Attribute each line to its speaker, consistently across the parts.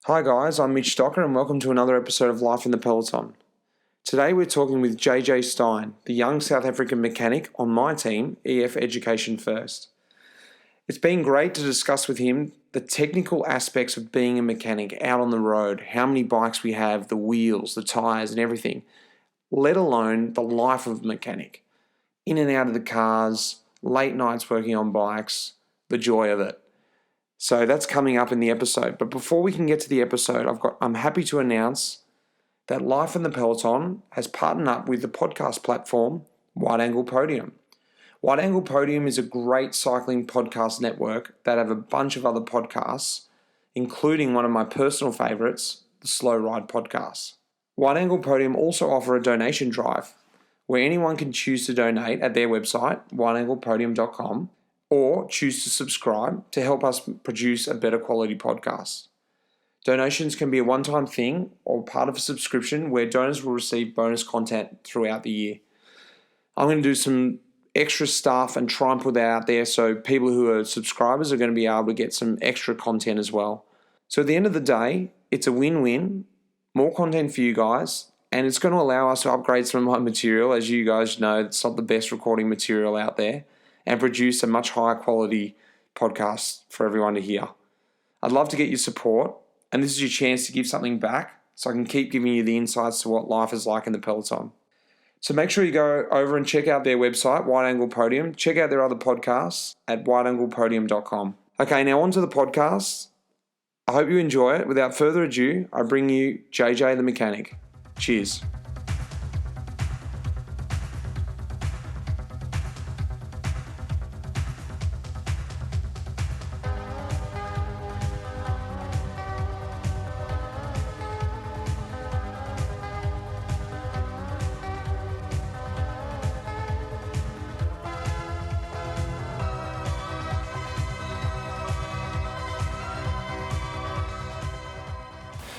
Speaker 1: Hi guys, I'm Mitch and welcome to another episode of Life in the Peloton. Today we're talking with JJ Stein, the young South African mechanic on my team, EF Education First. It's been great to discuss with him the technical aspects of being a mechanic out on the road, how many bikes we have, the wheels, the tyres and everything, let alone the life of a mechanic. In and out of the cars, late nights working on bikes, the joy of it. So that's coming up in the episode. But before we can get to the episode, I'm happy to announce that Life in the Peloton has partnered up with the podcast platform Wide Angle Podium. Wide Angle Podium is a great cycling podcast network that have a bunch of other podcasts, including one of my personal favorites, the Slow Ride podcast. Wide Angle Podium also offer a donation drive where anyone can choose to donate at their website, wideanglepodium.com, or choose to subscribe to help us produce a better quality podcast. Donations can be a one-time thing or part of a subscription where donors will receive bonus content throughout the year. I'm going to do some extra stuff and try and put that out there so people who are subscribers are going to be able to get some extra content as well. So at the end of the day, it's a win-win, more content for you guys, and it's going to allow us to upgrade some of my material. As you guys know, it's not the best recording material out there, and produce a much higher quality podcast for everyone to hear. I'd love to get your support, and this is your chance to give something back so I can keep giving you the insights to what life is like in the Peloton. So make sure you go over and check out their website, Wide Angle Podium. Check out their other podcasts at wideanglepodium.com. Okay, now on to the podcast. I hope you enjoy it. Without further ado, I bring you JJ the Mechanic. Cheers.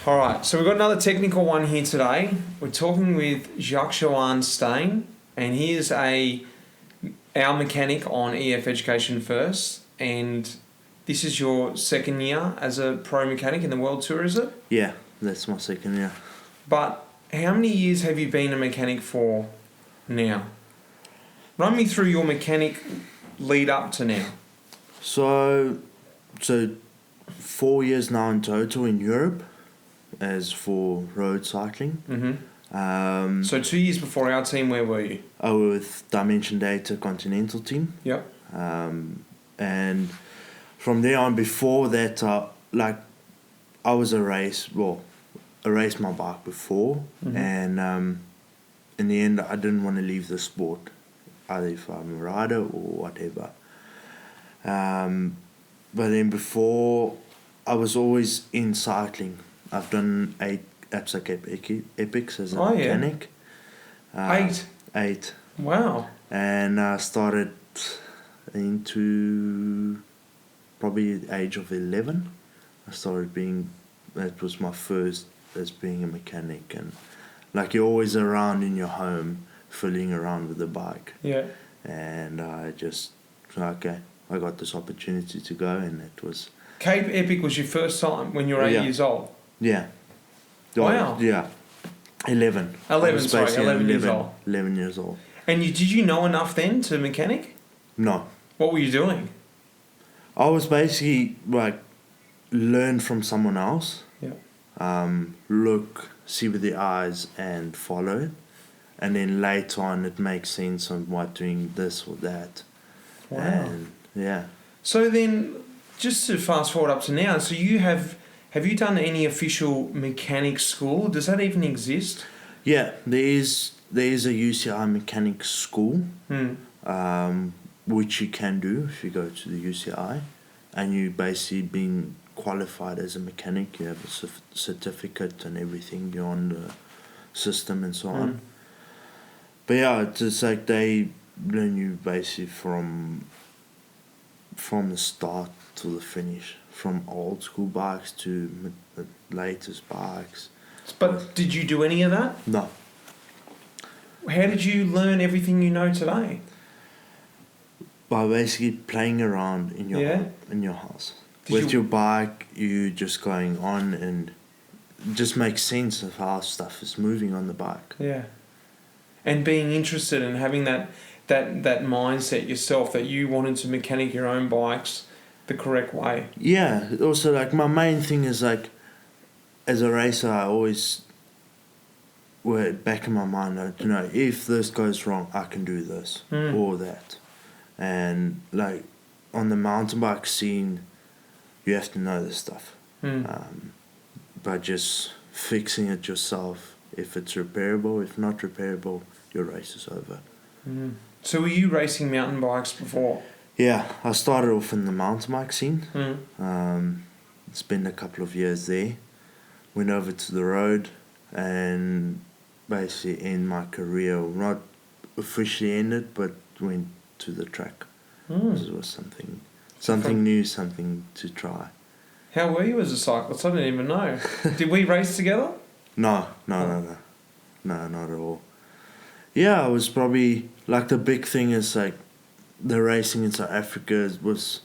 Speaker 1: All right, so we've got another technical one here today. We're talking with Jac Johann Stein, and he is our mechanic on EF Education First, and this is your second year as a pro mechanic in the World Tour, is it?
Speaker 2: Yeah, that's my second year.
Speaker 1: But how many years have you been a mechanic for now? Run me through your mechanic lead up to now.
Speaker 2: So 4 years now in total in Europe as for road cycling.
Speaker 1: Mm-hmm. So 2 years before our team, where were you?
Speaker 2: I was with Dimension Data Continental team.
Speaker 1: Yep.
Speaker 2: And from there on, before that, I was I raced my bike before,
Speaker 1: mm-hmm.
Speaker 2: and in the end, I didn't want to leave the sport, either if I'm a rider or whatever. But then before, I was always in cycling. I've done 8 Absa Cape Epics as a mechanic.
Speaker 1: Yeah.
Speaker 2: 8.
Speaker 1: Wow.
Speaker 2: And I started into probably the age of 11. That was my first as being a mechanic. And like you're always around in your home, fooling around with the bike.
Speaker 1: Yeah.
Speaker 2: And I just, I got this opportunity to go, and it was...
Speaker 1: Cape Epic was your first time when you were 8 years old?
Speaker 2: Yeah.
Speaker 1: Wow.
Speaker 2: Yeah. 11.
Speaker 1: 11 years old.
Speaker 2: 11 years old.
Speaker 1: And did you know enough then to mechanic?
Speaker 2: No.
Speaker 1: What were you doing?
Speaker 2: I was basically learn from someone else.
Speaker 1: Yeah.
Speaker 2: Look, see with the eyes and follow. And then later on it makes sense on what doing this or that.
Speaker 1: Wow.
Speaker 2: And yeah.
Speaker 1: So then, just to fast forward up to now, so you have you done any official mechanic school? Does that even exist?
Speaker 2: Yeah, there is a UCI mechanic school, which you can do if you go to the UCI, and you basically being qualified as a mechanic. You have a certificate and everything. You're on the system and so on. But yeah, it's just like they learn you basically from the start to the finish, from old school bikes to the latest bikes.
Speaker 1: But did you do any of that?
Speaker 2: No.
Speaker 1: How did you learn everything you know today?
Speaker 2: By basically playing around in your house. With your bike, you just going on and just make sense of how stuff is moving on the bike.
Speaker 1: Yeah. And being interested and having that mindset yourself that you wanted to mechanic your own bikes the correct way.
Speaker 2: Yeah. Also, like, my main thing is, like, as a racer, I always were back in my mind, like, you know, if this goes wrong, I can do this or that. And, like, on the mountain bike scene, you have to know this stuff. By just fixing it yourself, if it's repairable, if not repairable, your race is over.
Speaker 1: So were you racing mountain bikes before?
Speaker 2: Yeah, I started off in the mountain bike scene. Spent a couple of years there. Went over to the road and basically end my career. Not officially ended, but went to the track. It was something new, something to try.
Speaker 1: How were you as a cyclist? I didn't even know. Did we race together?
Speaker 2: No, not at all. Yeah, it was probably, like, the big thing is, like, the racing in South Africa was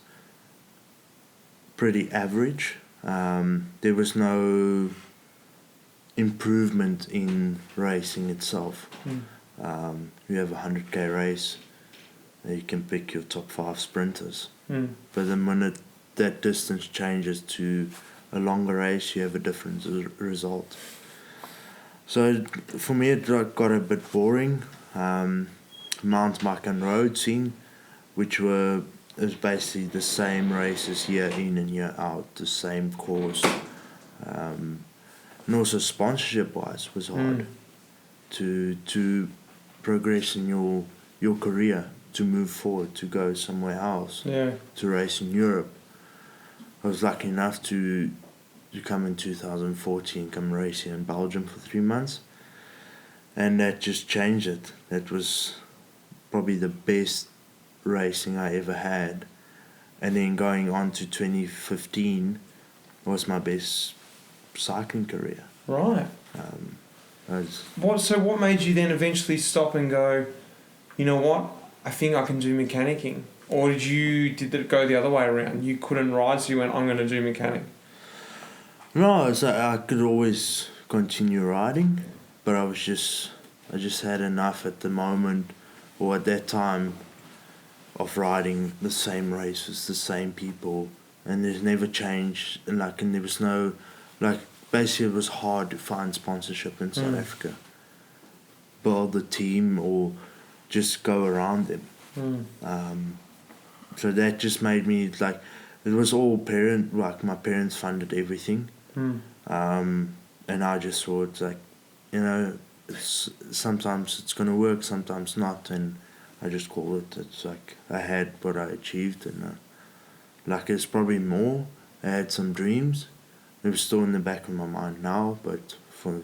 Speaker 2: pretty average. There was no improvement in racing itself. You have a 100k race, you can pick your top 5 sprinters. But then when that distance changes to a longer race, you have a different result. So for me, it got a bit boring. Mountain bike and road scene, which was basically the same races year in and year out, the same course. And also sponsorship wise was hard to progress in your career, to move forward, to go somewhere else, to race in Europe. I was lucky enough to come in 2014, come racing in Belgium for 3 months, and that just changed it. That was probably the best racing I ever had. And then going on to 2015 was my best cycling career.
Speaker 1: Right. What made you then eventually stop and go, you know what, I think I can do mechanicking? Or did it go the other way around? You couldn't ride, so you went, I'm going to do mechanic.
Speaker 2: No, it's like I could always continue riding, but I just had enough at the moment, or at that time, of riding the same races, the same people, and there's never change. And there was no, basically it was hard to find sponsorship in South Africa. Build a team or just go around them. So that just made me, it was all my parents funded everything. And I just thought, sometimes it's going to work, sometimes not, and I just call it, it's like I had what I achieved, and it's probably more. I had some dreams. They were still in the back of my mind now, but for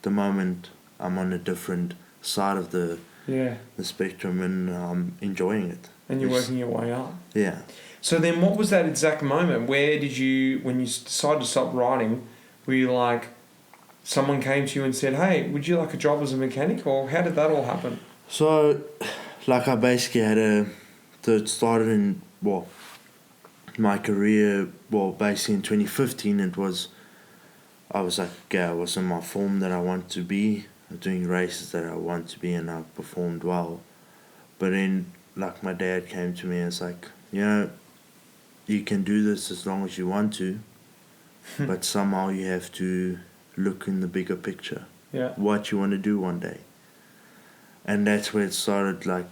Speaker 2: the moment, I'm on a different side of the spectrum, and I'm enjoying it.
Speaker 1: And you're working your way up.
Speaker 2: Yeah.
Speaker 1: So then what was that exact moment? Where did you, when you decided to stop riding, were you like, someone came to you and said, hey, would you like a job as a mechanic? Or how did that all happen?
Speaker 2: So, I basically it started in, my career, basically in 2015, I was like, I was in my form that I want to be, doing races that I want to be, and I performed well. But then, my dad came to me and was like, you can do this as long as you want to, but somehow you have to look in the bigger picture.
Speaker 1: Yeah.
Speaker 2: What you want to do one day. And that's where it started,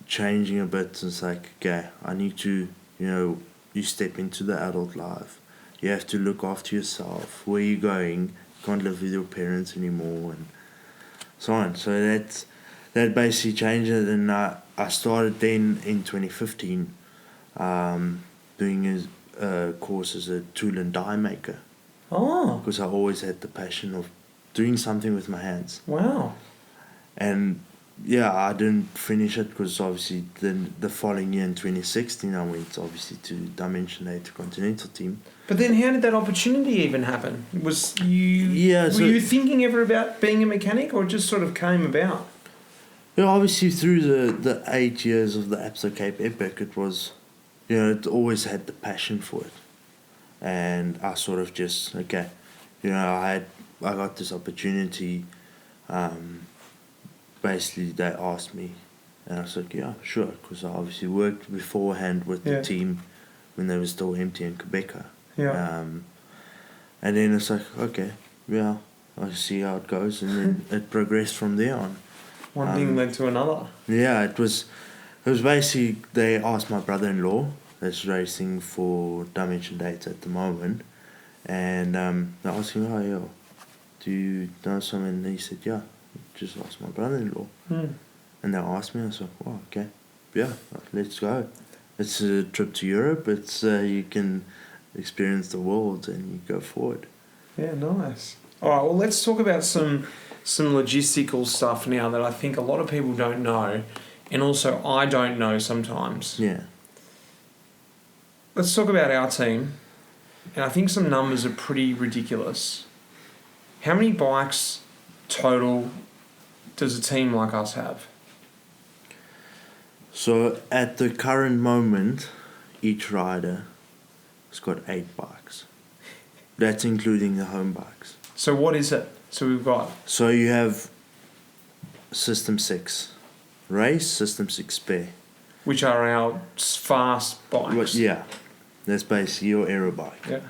Speaker 2: changing a bit. It's like, okay, I need to, you step into the adult life. You have to look after yourself. Where are you going? You can't live with your parents anymore, and so on. So that basically changed it, and I started then in 2015 doing a course as a tool and die maker.
Speaker 1: Oh.
Speaker 2: Because I always had the passion of doing something with my hands.
Speaker 1: Wow.
Speaker 2: And I didn't finish it because obviously then the following year in 2016 I went obviously to Dimension 8 Continental team.
Speaker 1: But then how did that opportunity even happen? Were you thinking ever about being a mechanic, or it just sort of came about?
Speaker 2: Yeah, obviously through the 8 years of the Absa Cape Epic, it was, it always had the passion for it. and I sort of just, okay, I got this opportunity. Basically, they asked me, and I was like, yeah, sure, because I obviously worked beforehand with the team when they were still empty in Quebecer.
Speaker 1: Yeah.
Speaker 2: And then it's like, okay, yeah, I'll see how it goes, and then it progressed from there on.
Speaker 1: One thing led to another.
Speaker 2: Yeah, it was basically, they asked my brother-in-law, that's racing for Dimension Data at the moment, and they asked him, oh, yeah, do you know someone? And he said, yeah, just ask my brother-in-law. And they asked me, I was like, oh, okay, yeah, let's go. It's a trip to Europe, it's you can experience the world and you go forward.
Speaker 1: Yeah, nice. All right, well, let's talk about some logistical stuff now that I think a lot of people don't know, and also I don't know sometimes.
Speaker 2: Yeah.
Speaker 1: Let's talk about our team, and I think some numbers are pretty ridiculous. How many bikes total does a team like us have?
Speaker 2: So at the current moment, each rider has got 8 bikes. That's including the home bikes.
Speaker 1: So what is it? So we've got...
Speaker 2: So you have System 6 race, System 6 spare.
Speaker 1: Which are our fast bikes.
Speaker 2: Yeah, that's basically your aero bike.
Speaker 1: Yeah.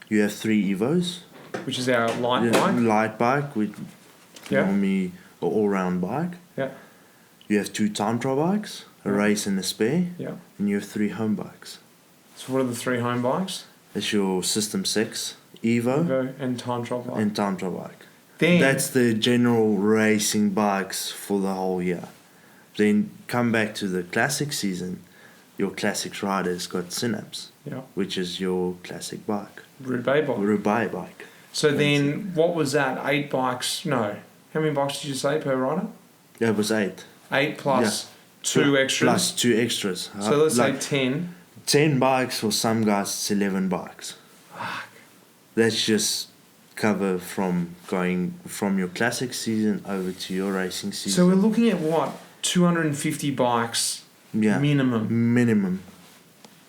Speaker 2: You have 3 Evos.
Speaker 1: Which is our light bike.
Speaker 2: Light bike, with normally an all-round bike.
Speaker 1: Yeah.
Speaker 2: You have 2 time trial bikes, a race and a spare.
Speaker 1: Yeah.
Speaker 2: And you have 3 home bikes.
Speaker 1: So what are the 3 home bikes?
Speaker 2: It's your System 6, Evo
Speaker 1: and time trial bike.
Speaker 2: And time trial bike.
Speaker 1: Then,
Speaker 2: that's the general racing bikes for the whole year. Then come back to the classic season, your classics riders got Synapse, which is your classic bike. Roubaix bike.
Speaker 1: So then, what was that? 8 bikes? No. How many bikes did you say per rider?
Speaker 2: Yeah, it was 8.
Speaker 1: 8 plus 2 extras?
Speaker 2: Plus 2 extras.
Speaker 1: So let's say 10.
Speaker 2: 10 bikes for some guys, it's 11 bikes.
Speaker 1: Fuck.
Speaker 2: That's just cover from going from your classic season over to your racing season.
Speaker 1: So we're looking at what? 250 bikes minimum?
Speaker 2: Minimum.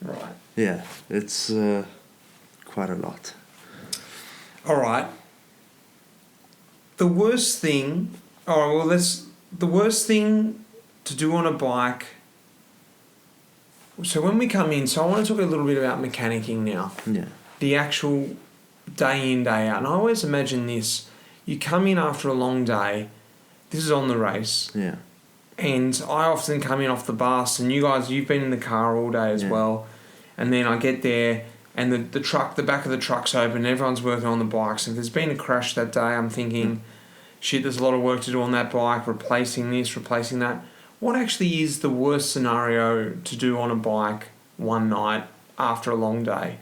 Speaker 1: Right.
Speaker 2: Yeah, it's quite a lot.
Speaker 1: All right. The worst thing... the worst thing to do on a bike... So when we come in... So I want to talk a little bit about mechanicking now.
Speaker 2: Yeah.
Speaker 1: The actual day in, day out. And I always imagine this. You come in after a long day. This is on the race.
Speaker 2: Yeah.
Speaker 1: And I often come in off the bus, and you guys, you've been in the car all day as well. And then I get there, and the back of the truck's open, and everyone's working on the bikes. If there's been a crash that day, I'm thinking, shit, there's a lot of work to do on that bike, replacing this, replacing that. What actually is the worst scenario to do on a bike one night after a long day?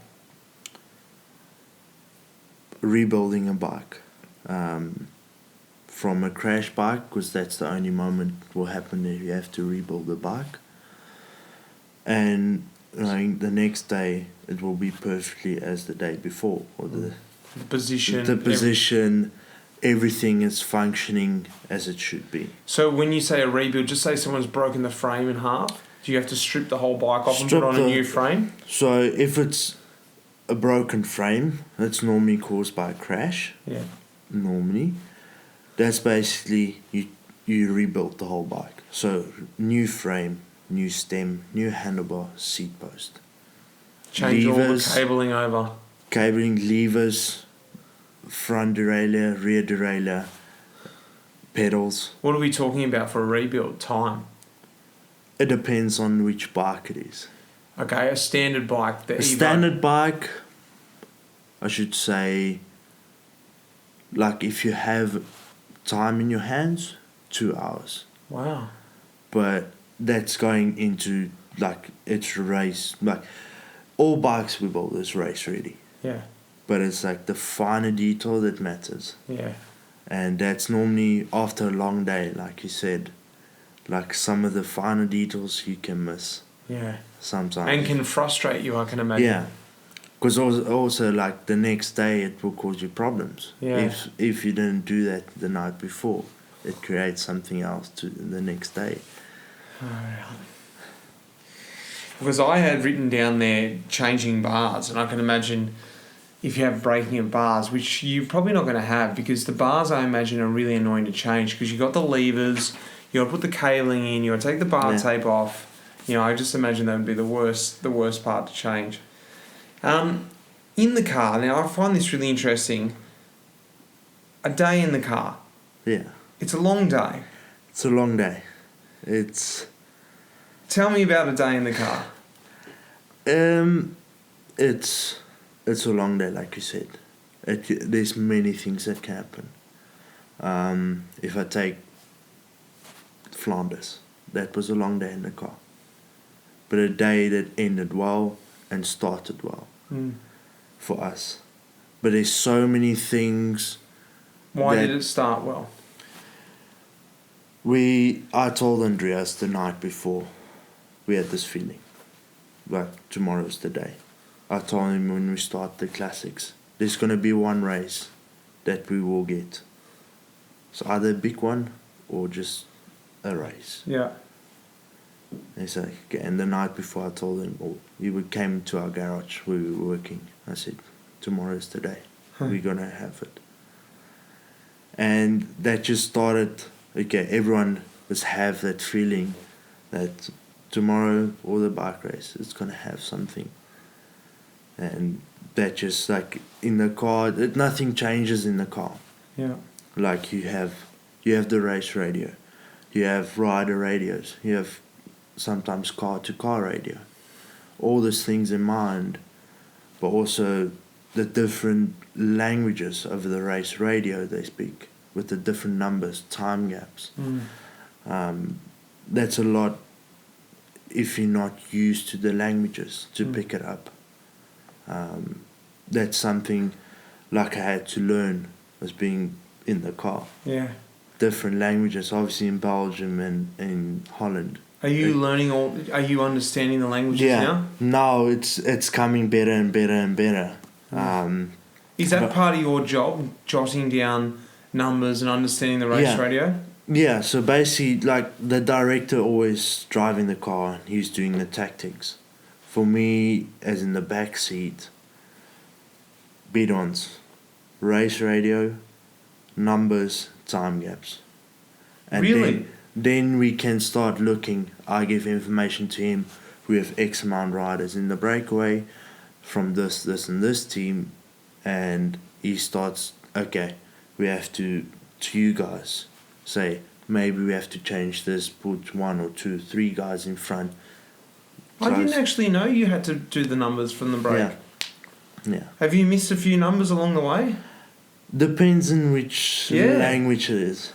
Speaker 2: Rebuilding a bike. From a crash bike, because that's the only moment it will happen if you have to rebuild the bike. And the next day it will be perfectly as the day before, or the position, everything is functioning as it should be.
Speaker 1: So when you say a rebuild, just say someone's broken the frame in half, do you have to strip the whole bike off and put on a new frame?
Speaker 2: So if it's a broken frame, it's normally caused by a crash.
Speaker 1: Yeah.
Speaker 2: Normally. That's basically you rebuild the whole bike. So new frame, new stem, new handlebar, seat post.
Speaker 1: Change levers, all the cabling over.
Speaker 2: Cabling, levers, front derailleur, rear derailleur, pedals.
Speaker 1: What are we talking about for a rebuild time?
Speaker 2: It depends on which bike it is.
Speaker 1: Okay, a standard bike. The Evo.
Speaker 2: Standard bike, I should say, like if you have time in your hands, 2 hours.
Speaker 1: Wow.
Speaker 2: But that's going into like it's race, like all bikes we build is race ready.
Speaker 1: Yeah.
Speaker 2: But it's like the finer detail that matters.
Speaker 1: Yeah.
Speaker 2: And that's normally after a long day, like you said, like some of the finer details you can miss.
Speaker 1: Yeah.
Speaker 2: Sometimes.
Speaker 1: And can frustrate you, I can imagine.
Speaker 2: Yeah. Because also like the next day it will cause you problems.
Speaker 1: Yeah.
Speaker 2: If you didn't do that the night before, it creates something else to the next day.
Speaker 1: Because I had written down there changing bars, and I can imagine if you have braking of bars, which you're probably not going to have because the bars, I imagine, are really annoying to change because you've got the levers, you got to put the cabling in, you got to take the bar tape off. I just imagine that would be the worst part to change. In the car, now I find this really interesting. A day in the car.
Speaker 2: Yeah.
Speaker 1: It's a long day.
Speaker 2: It's a long day.
Speaker 1: Tell me about a day in the car.
Speaker 2: It's a long day, like you said. There's many things that can happen. If I take Flanders, that was a long day in the car. But a day that ended well and started well for us. But there's so many things.
Speaker 1: Why did it start well?
Speaker 2: I told Andreas the night before we had this feeling, like tomorrow's the day. I told him when we start the classics, there's going to be one race that we will get. So either a big one or just a race.
Speaker 1: Yeah.
Speaker 2: He's like, okay. And the night before I told him, he came to our garage, we were working. I said, tomorrow's the day. We're going to have it. And that just started, okay, everyone must have that feeling that tomorrow or the bike race is going to have something. And that just like in the car, nothing changes in the car.
Speaker 1: Yeah.
Speaker 2: Like you have the race radio, you have rider radios, you have sometimes car-to-car radio. All those things in mind, but also the different languages over the race radio they speak with the different numbers, time gaps. That's a lot if you're not used to the languages to pick it up. That's something like I had to learn as being in the car.
Speaker 1: Yeah.
Speaker 2: Different languages, obviously in Belgium and in Holland.
Speaker 1: Are you learning are you understanding the languages now?
Speaker 2: No, it's coming better and better and better.
Speaker 1: Is that part of your job, jotting down numbers and understanding the race radio?
Speaker 2: Yeah, so basically, like, the director always driving the car, he's doing the tactics. For me, as in the back seat, bidons, race radio, numbers, time gaps. And
Speaker 1: really?
Speaker 2: Then we can start looking. I give information to him. We have X amount of riders in the breakaway from this, and this team. And he starts, okay, we have to you guys, say, maybe we have to change this, put 1 or 2, 3 guys in front.
Speaker 1: I didn't actually know you had to do the numbers from the break.
Speaker 2: Yeah.
Speaker 1: Have you missed a few numbers along the way?
Speaker 2: Depends on which language it is.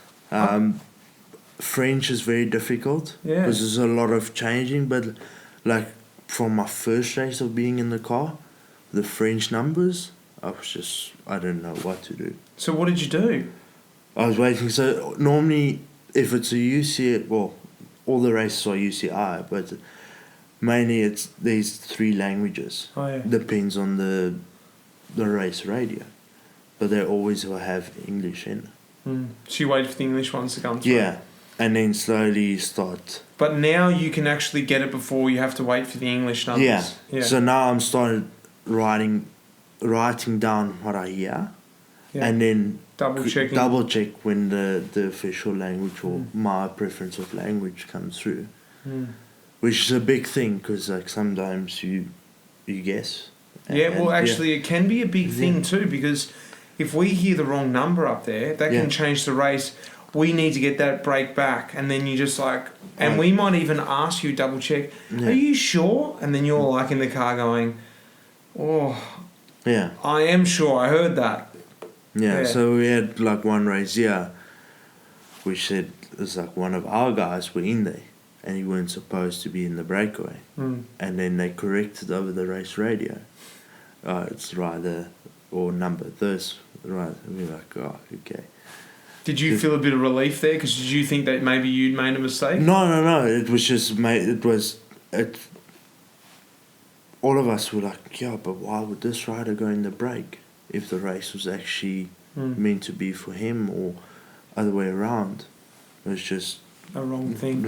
Speaker 2: French is very difficult because there's a lot of changing, but like from my first race of being in the car, the French numbers, I didn't know what to do.
Speaker 1: So what did you do?
Speaker 2: I was waiting. So normally if it's a UCI, well, all the races are UCI, but mainly there's 3 languages. Depends on the race radio. But they always will have English in.
Speaker 1: So you wait for the English ones to come through?
Speaker 2: Yeah, and then slowly start.
Speaker 1: But now you can actually get it before you have to wait for the English numbers.
Speaker 2: Yeah. So now I'm started writing down what I hear, and then double check when the official language or my preference of language comes through, which is a big thing because like sometimes you guess.
Speaker 1: It can be a big thing too because if we hear the wrong number up there, that can change the race. We need to get that break back, and then you just like, and we might even ask you double check. Are you sure? And then you're like in the car going, I am sure. I heard that.
Speaker 2: Yeah. So we had like one race, which said it's like one of our guys were in there, and he weren't supposed to be in the breakaway, and then they corrected over the race radio. It's rider or number this, right? And we're like, okay.
Speaker 1: Did you feel a bit of relief there? Because did you think that maybe you'd made a mistake?
Speaker 2: No. It was just all of us were like, but why would this rider go in the break if the race was actually meant to be for him or other way around? It was just
Speaker 1: a wrong thing.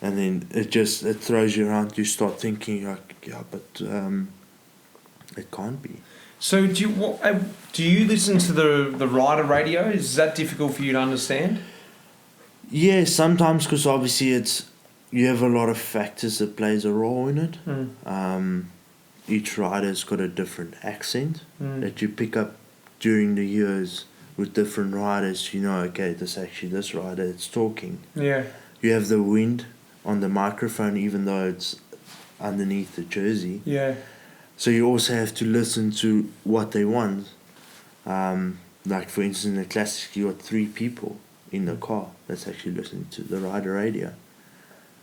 Speaker 2: And then it throws you around. You start thinking like, but it can't be.
Speaker 1: So do you listen to the rider radio? Is that difficult for you to understand?
Speaker 2: Yeah, sometimes, because obviously you have a lot of factors that plays a role in it. Each rider's got a different accent that you pick up during the years with different riders. You know, okay, this rider it's talking.
Speaker 1: Yeah.
Speaker 2: You have the wind on the microphone, even though it's underneath the jersey.
Speaker 1: Yeah.
Speaker 2: So you also have to listen to what they want. Like for instance, in the classics, you got 3 people in the car that's actually listening to the rider radio.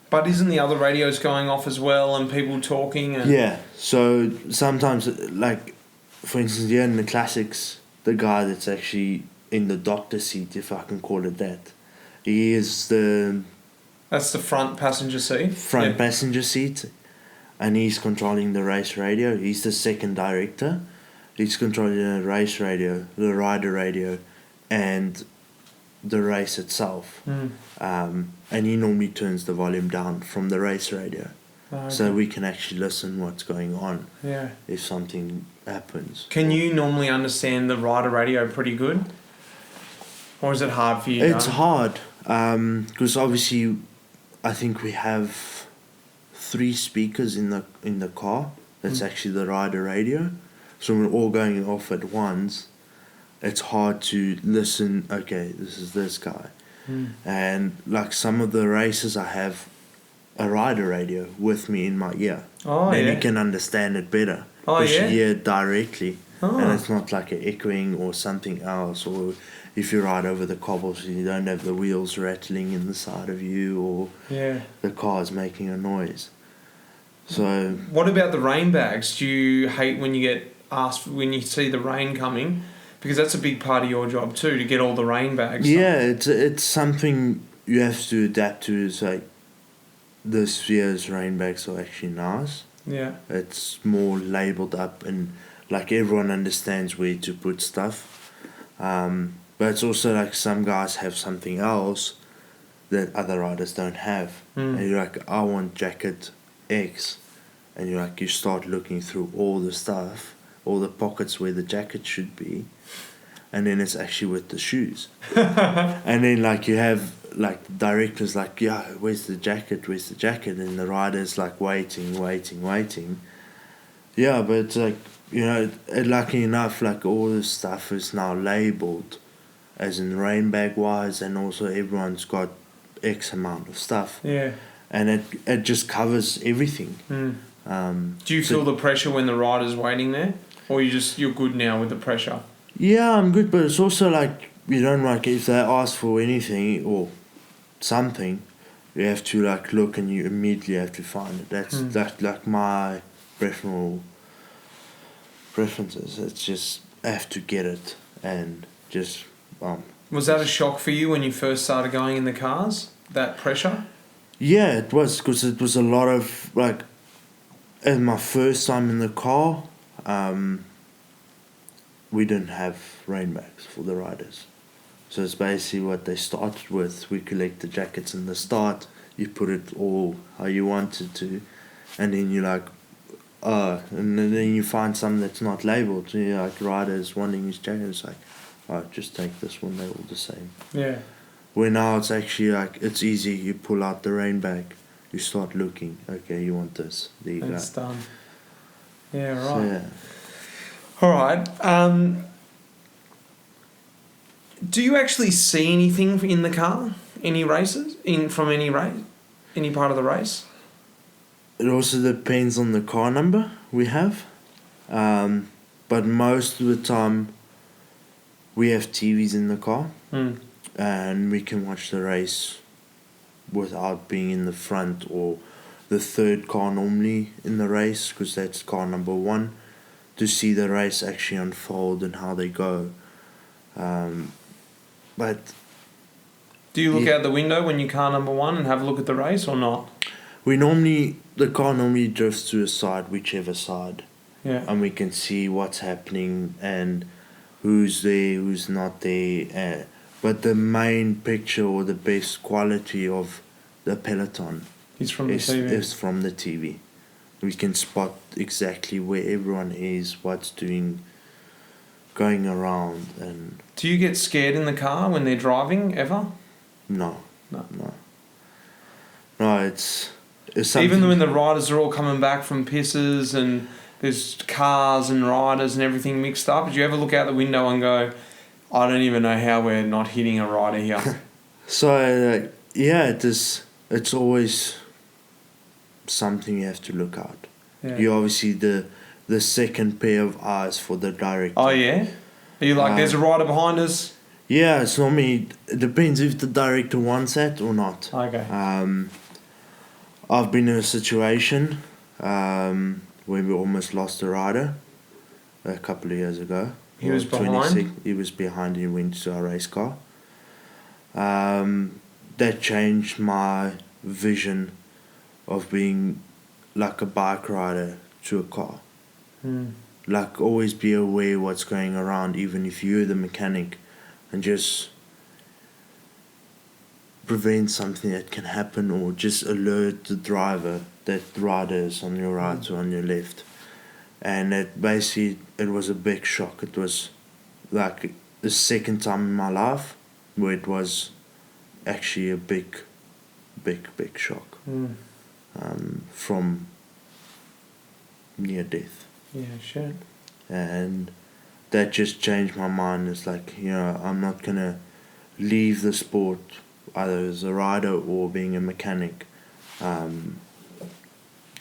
Speaker 1: But isn't the other radios going off as well and people talking? And
Speaker 2: Yeah, so sometimes, like, for instance, here in the classics, the guy that's actually in the doctor's seat, if I can call it that, he is
Speaker 1: that's the front passenger seat?
Speaker 2: front passenger seat, and he's controlling the race radio. He's the second director. He's controlling the race radio, the rider radio, and the race itself. And he normally turns the volume down from the race radio.
Speaker 1: Oh, okay.
Speaker 2: So we can actually listen what's going on if something happens.
Speaker 1: Can you normally understand the rider radio pretty good? Or is it hard for you?
Speaker 2: It's hard because obviously I think we have 3 speakers in the car. That's actually the rider radio. So we're all going off at once. It's hard to listen, okay, this is this guy. And like some of the races I have a rider radio with me in my ear. Then you can understand it better. Because you hear it directly. And it's not like an echoing or something else. Or if you ride over the cobbles, you don't have the wheels rattling in the side of you or the car's making a noise. So
Speaker 1: what about the rain bags? Do you hate when you get asked when you see the rain coming? Because that's a big part of your job too, to get all the rain bags.
Speaker 2: Yeah, it's something you have to adapt to. Is like this year's rain bags are actually nice.
Speaker 1: Yeah.
Speaker 2: It's more labelled up and like everyone understands where to put stuff. But it's also like some guys have something else that other riders don't have. And you're like, I want jacket X. And you're like, you start looking through all the stuff, all the pockets where the jacket should be. And then it's actually with the shoes. And then like you have like the directors like, yeah, where's the jacket? And the rider's like waiting. Yeah, but it's like, you know, lucky enough, like all this stuff is now labelled as in rain bag wise, and also everyone's got X amount of stuff.
Speaker 1: Yeah.
Speaker 2: And it just covers everything.
Speaker 1: Do you feel the pressure when the rider's waiting there? Or you're good now with the pressure?
Speaker 2: Yeah, I'm good, but it's also like, you don't like, if they ask for anything or something, you have to like look and you immediately have to find it. That's like my preferences. It's just, I have to get it and just...
Speaker 1: Was that a shock for you when you first started going in the cars, that pressure?
Speaker 2: Yeah, it was, because it was a lot of, like, in my first time in the car, we didn't have rain bags for the riders. So it's basically what they started with. We collect the jackets in the start, you put it all how you wanted to, and then you're like, and then you find some that's not labelled. You know, like riders wanting his jacket, it's like, just take this one, they're all the same.
Speaker 1: Yeah.
Speaker 2: Where now it's actually like, it's easy, you pull out the rain bag, you start looking, okay, you want this, there you go.
Speaker 1: It's done. Yeah, right.
Speaker 2: So, yeah.
Speaker 1: All right. Do you actually see anything in the car? Any races? From any race? Any part of the race?
Speaker 2: It also depends on the car number we have. But most of the time, we have TVs in the car. And we can watch the race without being in the front or the third car normally in the race, because that's car number 1, to see the race actually unfold and how they go. But
Speaker 1: do you look out the window when you're car number 1 and have a look at the race or not?
Speaker 2: The car normally drifts to a side, whichever side.
Speaker 1: Yeah.
Speaker 2: And we can see what's happening and who's there, who's not there. But the main picture or the best quality of the peloton
Speaker 1: is from the TV.
Speaker 2: Is from the TV. We can spot exactly where everyone is, what's doing, going around and...
Speaker 1: Do you get scared in the car when they're driving, ever?
Speaker 2: No.
Speaker 1: No.
Speaker 2: No, it's something...
Speaker 1: Even when the riders are all coming back from pisses and there's cars and riders and everything mixed up, did you ever look out the window and go, I don't even know how we're not hitting a rider here?
Speaker 2: So, it's always something you have to look out.
Speaker 1: Yeah.
Speaker 2: You're obviously the second pair of eyes for the director.
Speaker 1: Oh, yeah? Are you like, there's a rider behind us?
Speaker 2: Yeah, it's normally... It depends if the director wants that or not.
Speaker 1: Okay.
Speaker 2: I've been in a situation where we almost lost a rider a couple of years ago.
Speaker 1: He was behind?
Speaker 2: He was behind. He went to our race car. That changed my vision of being like a bike rider to a car. Like, always be aware what's going around, even if you're the mechanic, and just prevent something that can happen, or just alert the driver that the rider is on your right or on your left. And it was a big shock. It was like the second time in my life where it was actually a big shock from near death.
Speaker 1: Yeah, sure.
Speaker 2: And that just changed my mind. It's like, I'm not going to leave the sport, either as a rider or being a mechanic,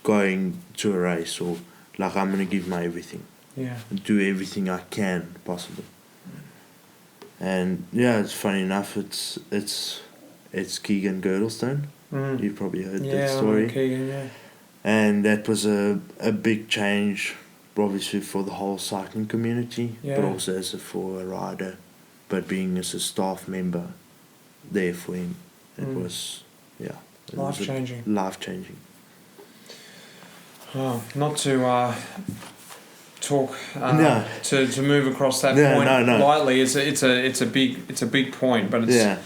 Speaker 2: going to a race, or like, I'm going to give my everything.
Speaker 1: Yeah.
Speaker 2: And do everything I can possible. And it's funny enough, it's Keegan Girdlestone. You've probably heard that story.
Speaker 1: Yeah, Keegan, yeah.
Speaker 2: And that was a big change, obviously, for the whole cycling community, but also for a rider, but being as a staff member there for him, it was
Speaker 1: life-changing.
Speaker 2: Life-changing.
Speaker 1: Oh, not to talk to move across that point lightly. It's a big point, but it's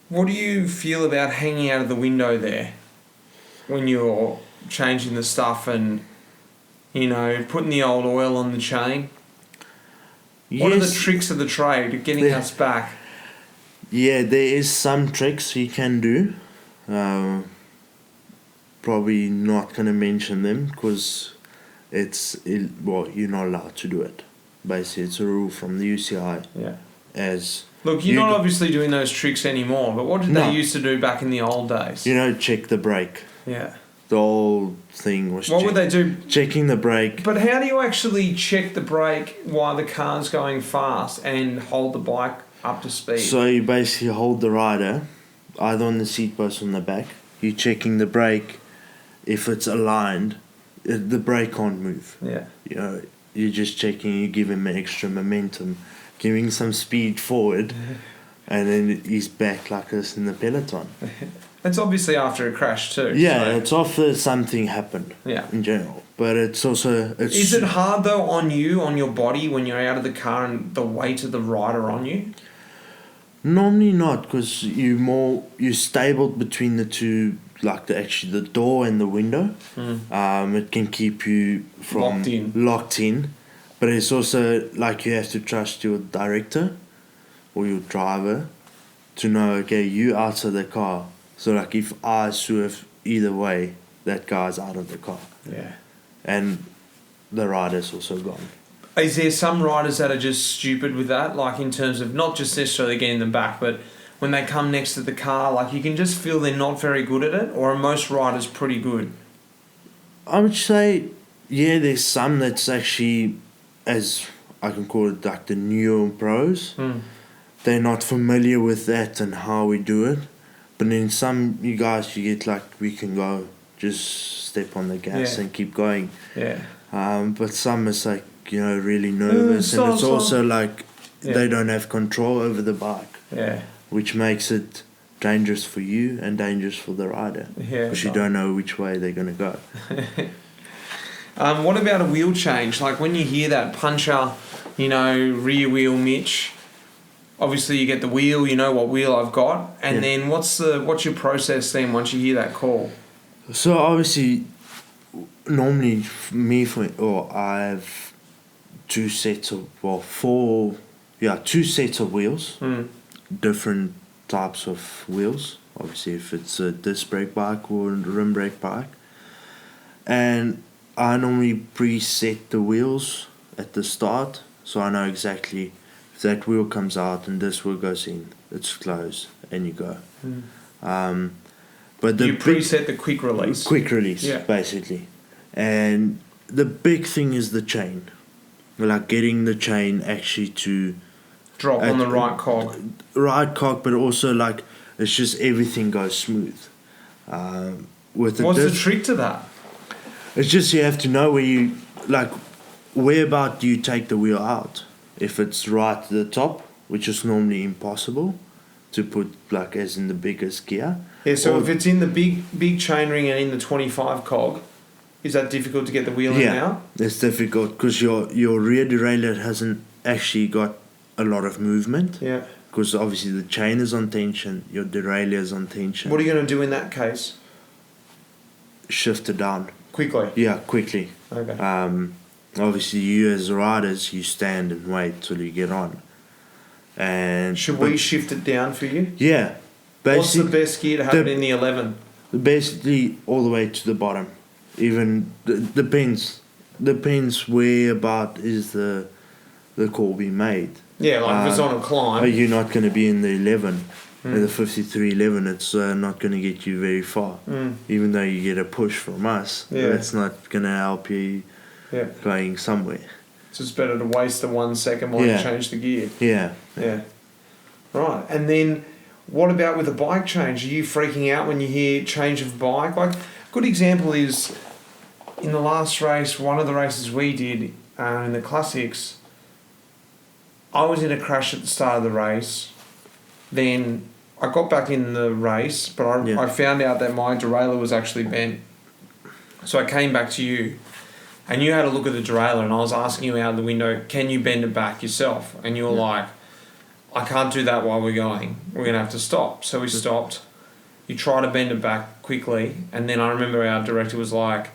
Speaker 1: what do you feel about hanging out of the window there when you're changing the stuff and putting the old oil on the chain?
Speaker 2: Yes.
Speaker 1: What are the tricks of the trade of getting us back?
Speaker 2: Yeah, there is some tricks you can do. Probably not going to mention them because you're not allowed to do it. Basically, it's a rule from the UCI.
Speaker 1: Yeah. Look, you're not obviously doing those tricks anymore, but what did they used to do back in the old days?
Speaker 2: Check the brake.
Speaker 1: Yeah.
Speaker 2: The whole thing was...
Speaker 1: What would they do?
Speaker 2: Checking the brake.
Speaker 1: But how do you actually check the brake while the car's going fast and hold the bike up to speed?
Speaker 2: So you basically hold the rider either on the seat post or on the back. You're checking the brake. If it's aligned, the brake can't move.
Speaker 1: Yeah.
Speaker 2: You're just checking, you give him extra momentum, giving some speed forward, and then he's back like this in the peloton.
Speaker 1: It's obviously after a crash too.
Speaker 2: Yeah,
Speaker 1: so.
Speaker 2: It's after something happened.
Speaker 1: Yeah.
Speaker 2: In general, but it's also...
Speaker 1: Is it hard though on your body when you're out of the car and the weight of the rider on you?
Speaker 2: Normally not, because you're stabled between the two, like the door and the window. It can keep you from locked in, but it's also like you have to trust your director or your driver to know, okay, you outside the car. So like if I swerve either way, that guy's out of the car.
Speaker 1: Yeah.
Speaker 2: And the rider's also gone.
Speaker 1: Is there some riders that are just stupid with that? Like in terms of not just necessarily getting them back, but when they come next to the car, like you can just feel they're not very good at it? Or are most riders pretty good?
Speaker 2: I would say, there's some that's actually, as I can call it, like the newer pros. They're not familiar with that and how we do it. But then some you guys, you get like, we can go, just step on the gas and keep going.
Speaker 1: Yeah.
Speaker 2: But some is like, really nervous, and it's also like they don't have control over the bike.
Speaker 1: Yeah.
Speaker 2: Which makes it dangerous for you and dangerous for the rider.
Speaker 1: Yeah.
Speaker 2: Because you don't know which way they're going to go.
Speaker 1: What about a wheel change? Like when you hear that puncher, rear wheel Mitch, obviously you get the wheel, you know what wheel I've got, and then what's your process then once you hear that call?
Speaker 2: So obviously, normally I have two sets of wheels, different types of wheels. Obviously, if it's a disc brake bike or a rim brake bike, and I normally preset the wheels at the start, so I know exactly if that wheel comes out and this wheel goes in, it's closed, and you go. But
Speaker 1: you preset the quick release.
Speaker 2: Quick release, basically. And the big thing is the chain. Like getting the chain actually to
Speaker 1: drop on the right cog.
Speaker 2: Right cog, but also like it's just everything goes smooth. What's
Speaker 1: the trick to that?
Speaker 2: It's just you have to know where about do you take the wheel out. If it's right at the top, which is normally impossible to put like as in the biggest gear.
Speaker 1: Yeah, so if it's in the big chain ring and in the 25 cog, is that difficult to get the wheel in and out?
Speaker 2: Yeah, it's difficult because your rear derailleur hasn't actually got a lot of movement.
Speaker 1: Yeah.
Speaker 2: Because obviously the chain is on tension, your derailleur is on tension.
Speaker 1: What are you going to do in that case?
Speaker 2: Shift it down.
Speaker 1: Quickly?
Speaker 2: Yeah, quickly.
Speaker 1: Okay.
Speaker 2: Obviously you as riders, you stand and wait till you get on. And
Speaker 1: should we shift it down for you?
Speaker 2: Yeah.
Speaker 1: What's the best gear to have it in the 11?
Speaker 2: Basically all the way to the bottom. Even depends where about is the Corby made.
Speaker 1: Yeah, like if it's on a climb.
Speaker 2: You're not going to be in the 11. In the 5311, it's not going to get you very far. Even though you get a push from us, that's not going to help you going somewhere.
Speaker 1: So it's better to waste the 1 second while you change the gear.
Speaker 2: Yeah.
Speaker 1: Right. And then what about with a bike change? Are you freaking out when you hear change of bike? Like, a good example is in the last race, one of the races we did in the Classics, I was in a crash at the start of the race. Then I got back in the race, but I found out that my derailleur was actually bent. So I came back to you, and you had a look at the derailleur, and I was asking you out the window, can you bend it back yourself? And you were like, I can't do that while we're going. We're going to have to stop. So we stopped. You try to bend it back quickly, and then I remember our director was like,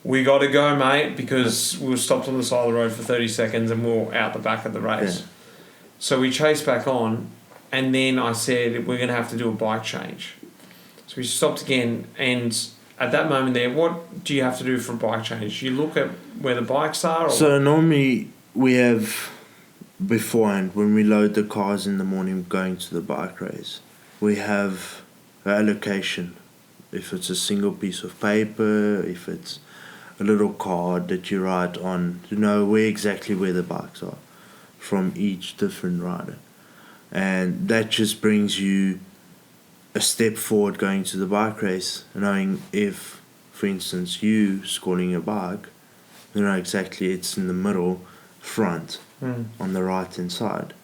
Speaker 1: we got to go, mate, because we were stopped on the side of the road for 30 seconds and we were out the back of the race. Yeah. So we chased back on, and then I said, we're going to have to do a bike change. So we stopped again, and at that moment there, what do you have to do for a bike change? You look at where the bikes are? Or
Speaker 2: so normally we have, beforehand, when we load the cars in the morning going to the bike race, we have an allocation. If it's a single piece of paper, if it's a little card that you write on to know exactly where the bikes are from each different rider. And that just brings you a step forward going to the bike race, knowing if, for instance, you scoring your bike, you know exactly it's in the middle, front, on the right-hand side.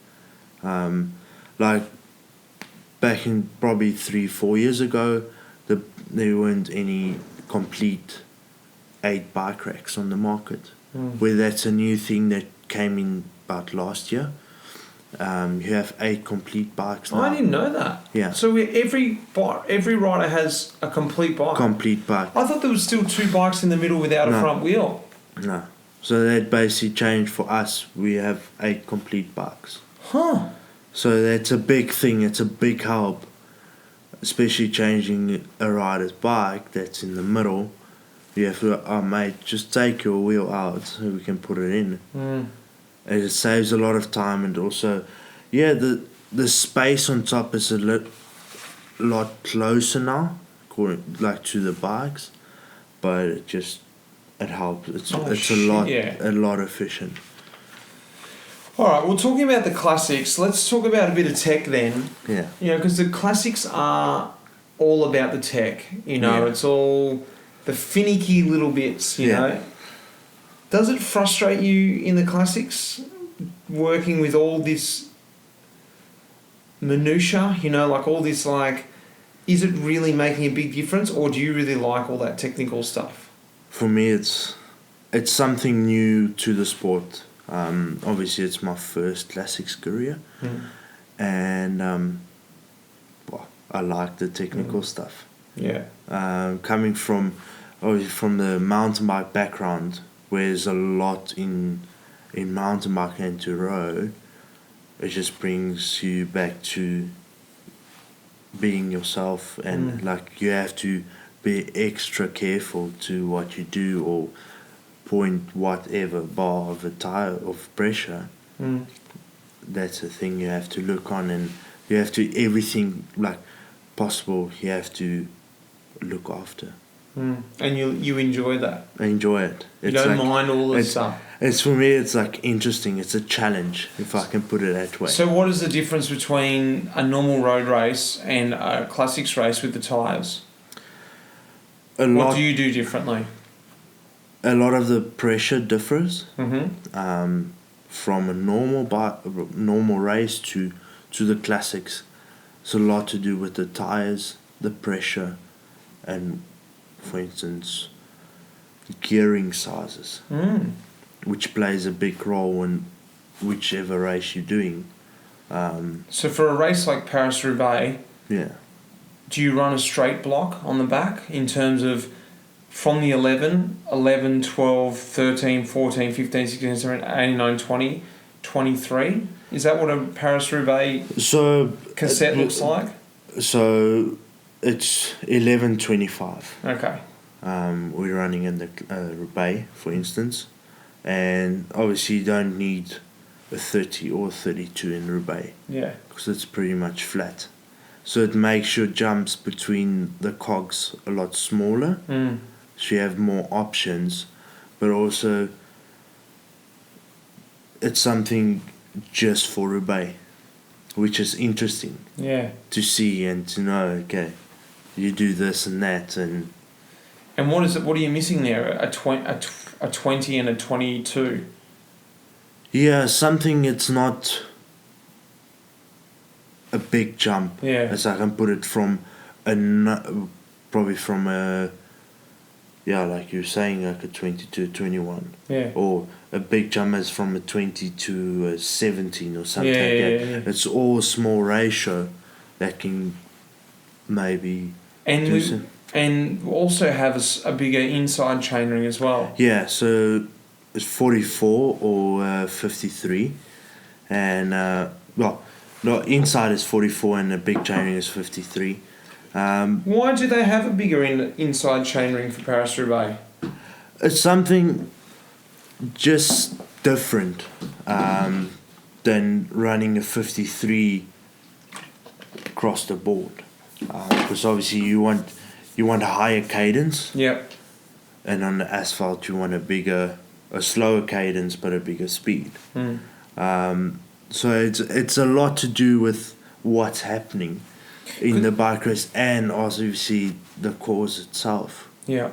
Speaker 2: Like back in probably 3-4 years ago, there weren't any complete 8 bike racks on the market. Where that's a new thing that came in about last year. You have 8 complete bikes now.
Speaker 1: Oh, I didn't know that.
Speaker 2: Yeah.
Speaker 1: So every rider has a complete bike.
Speaker 2: Complete bike.
Speaker 1: I thought there was still 2 bikes in the middle without a front wheel.
Speaker 2: No. So that basically changed for us. We have 8 complete bikes.
Speaker 1: Huh.
Speaker 2: So that's a big thing. It's a big help, especially changing a rider's bike that's in the middle. You have to, mate, just take your wheel out so we can put it in. And it saves a lot of time, and also, the space on top is a lot closer now, like to the bikes, but it helps. It's a lot efficient.
Speaker 1: All right, well, talking about the Classics, let's talk about a bit of tech then.
Speaker 2: Yeah.
Speaker 1: Because the Classics are all about the tech. It's all the finicky little bits, you know. Does it frustrate you in the Classics, working with all this minutiae, like all this, is it really making a big difference, or do you really like all that technical stuff?
Speaker 2: For me, it's something new to the sport. Obviously, it's my first Classics career, and I like the technical stuff.
Speaker 1: Yeah.
Speaker 2: Coming from, from the mountain bike background, where there's a lot in mountain biking and to road, it just brings you back to being yourself, and like you have to be extra careful to what you do or point whatever bar of a tire of pressure. That's the thing you have to look on, and you have to everything like possible you have to look after.
Speaker 1: And you enjoy that?
Speaker 2: I enjoy it.
Speaker 1: You don't mind all this stuff?
Speaker 2: It's for me, it's like interesting. It's a challenge, if I can put it that way.
Speaker 1: So what is the difference between a normal road race and a classics race with the tyres? What do you do differently?
Speaker 2: A lot of the pressure differs from a normal race to the classics. It's a lot to do with the tyres, the pressure, and, for instance, gearing sizes, which plays a big role in whichever race you're doing.
Speaker 1: So for a race like Paris-Roubaix, do you run a straight block on the back in terms of from the 11, 12, 13, 14, 15, 16, 17, 18, 19, 20, 23? Is that what a Paris-Roubaix cassette looks like?
Speaker 2: So it's 11:25.
Speaker 1: Okay.
Speaker 2: We're running in the Roubaix, for instance, and obviously you don't need a 30 or 32 in Roubaix.
Speaker 1: Yeah.
Speaker 2: Because it's pretty much flat. So it makes your jumps between the cogs a lot smaller. So you have more options, but also it's something just for Roubaix, which is interesting.
Speaker 1: Yeah.
Speaker 2: To see and to know, okay, you do this and that, and
Speaker 1: what is it? What are you missing there? A 20 and a 22.
Speaker 2: Yeah, something. It's not a big jump.
Speaker 1: Yeah.
Speaker 2: As I can put it from probably from a like you're saying, like a 20 to a 21.
Speaker 1: Yeah.
Speaker 2: Or a big jump is from a 20 to a 17 or something like that.
Speaker 1: Yeah.
Speaker 2: It's all a small ratio that can maybe
Speaker 1: and also have a bigger inside chainring as well.
Speaker 2: Yeah, so it's 44 or 53, and inside is 44 and the big chainring is 53.
Speaker 1: Why do they have a bigger inside chainring for Paris-Roubaix?
Speaker 2: It's something just different than running a 53 across the board, because obviously you want a higher cadence.
Speaker 1: Yep.
Speaker 2: And on the asphalt you want a slower cadence but a bigger speed. So it's a lot to do with what's happening in the bike race, and also you see the course itself.
Speaker 1: Yeah.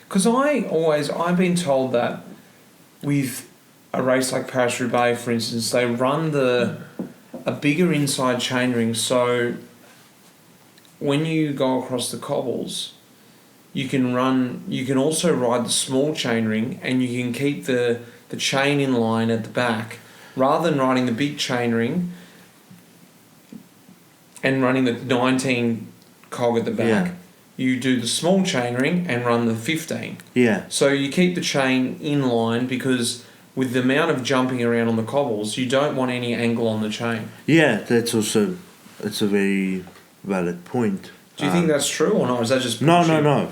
Speaker 1: Because I've been told that with a race like Paris-Roubaix, for instance, they run a bigger inside chainring, so when you go across the cobbles, you can also ride the small chainring, and you can keep the chain in line at the back, rather than riding the big chainring and running the 19 cog at the back.
Speaker 2: Yeah.
Speaker 1: You do the small chainring and run the 15.
Speaker 2: Yeah.
Speaker 1: So you keep the chain in line, because with the amount of jumping around on the cobbles, you don't want any angle on the chain.
Speaker 2: Yeah, it's a very valid point.
Speaker 1: Do you think that's true or not? Is that just
Speaker 2: No,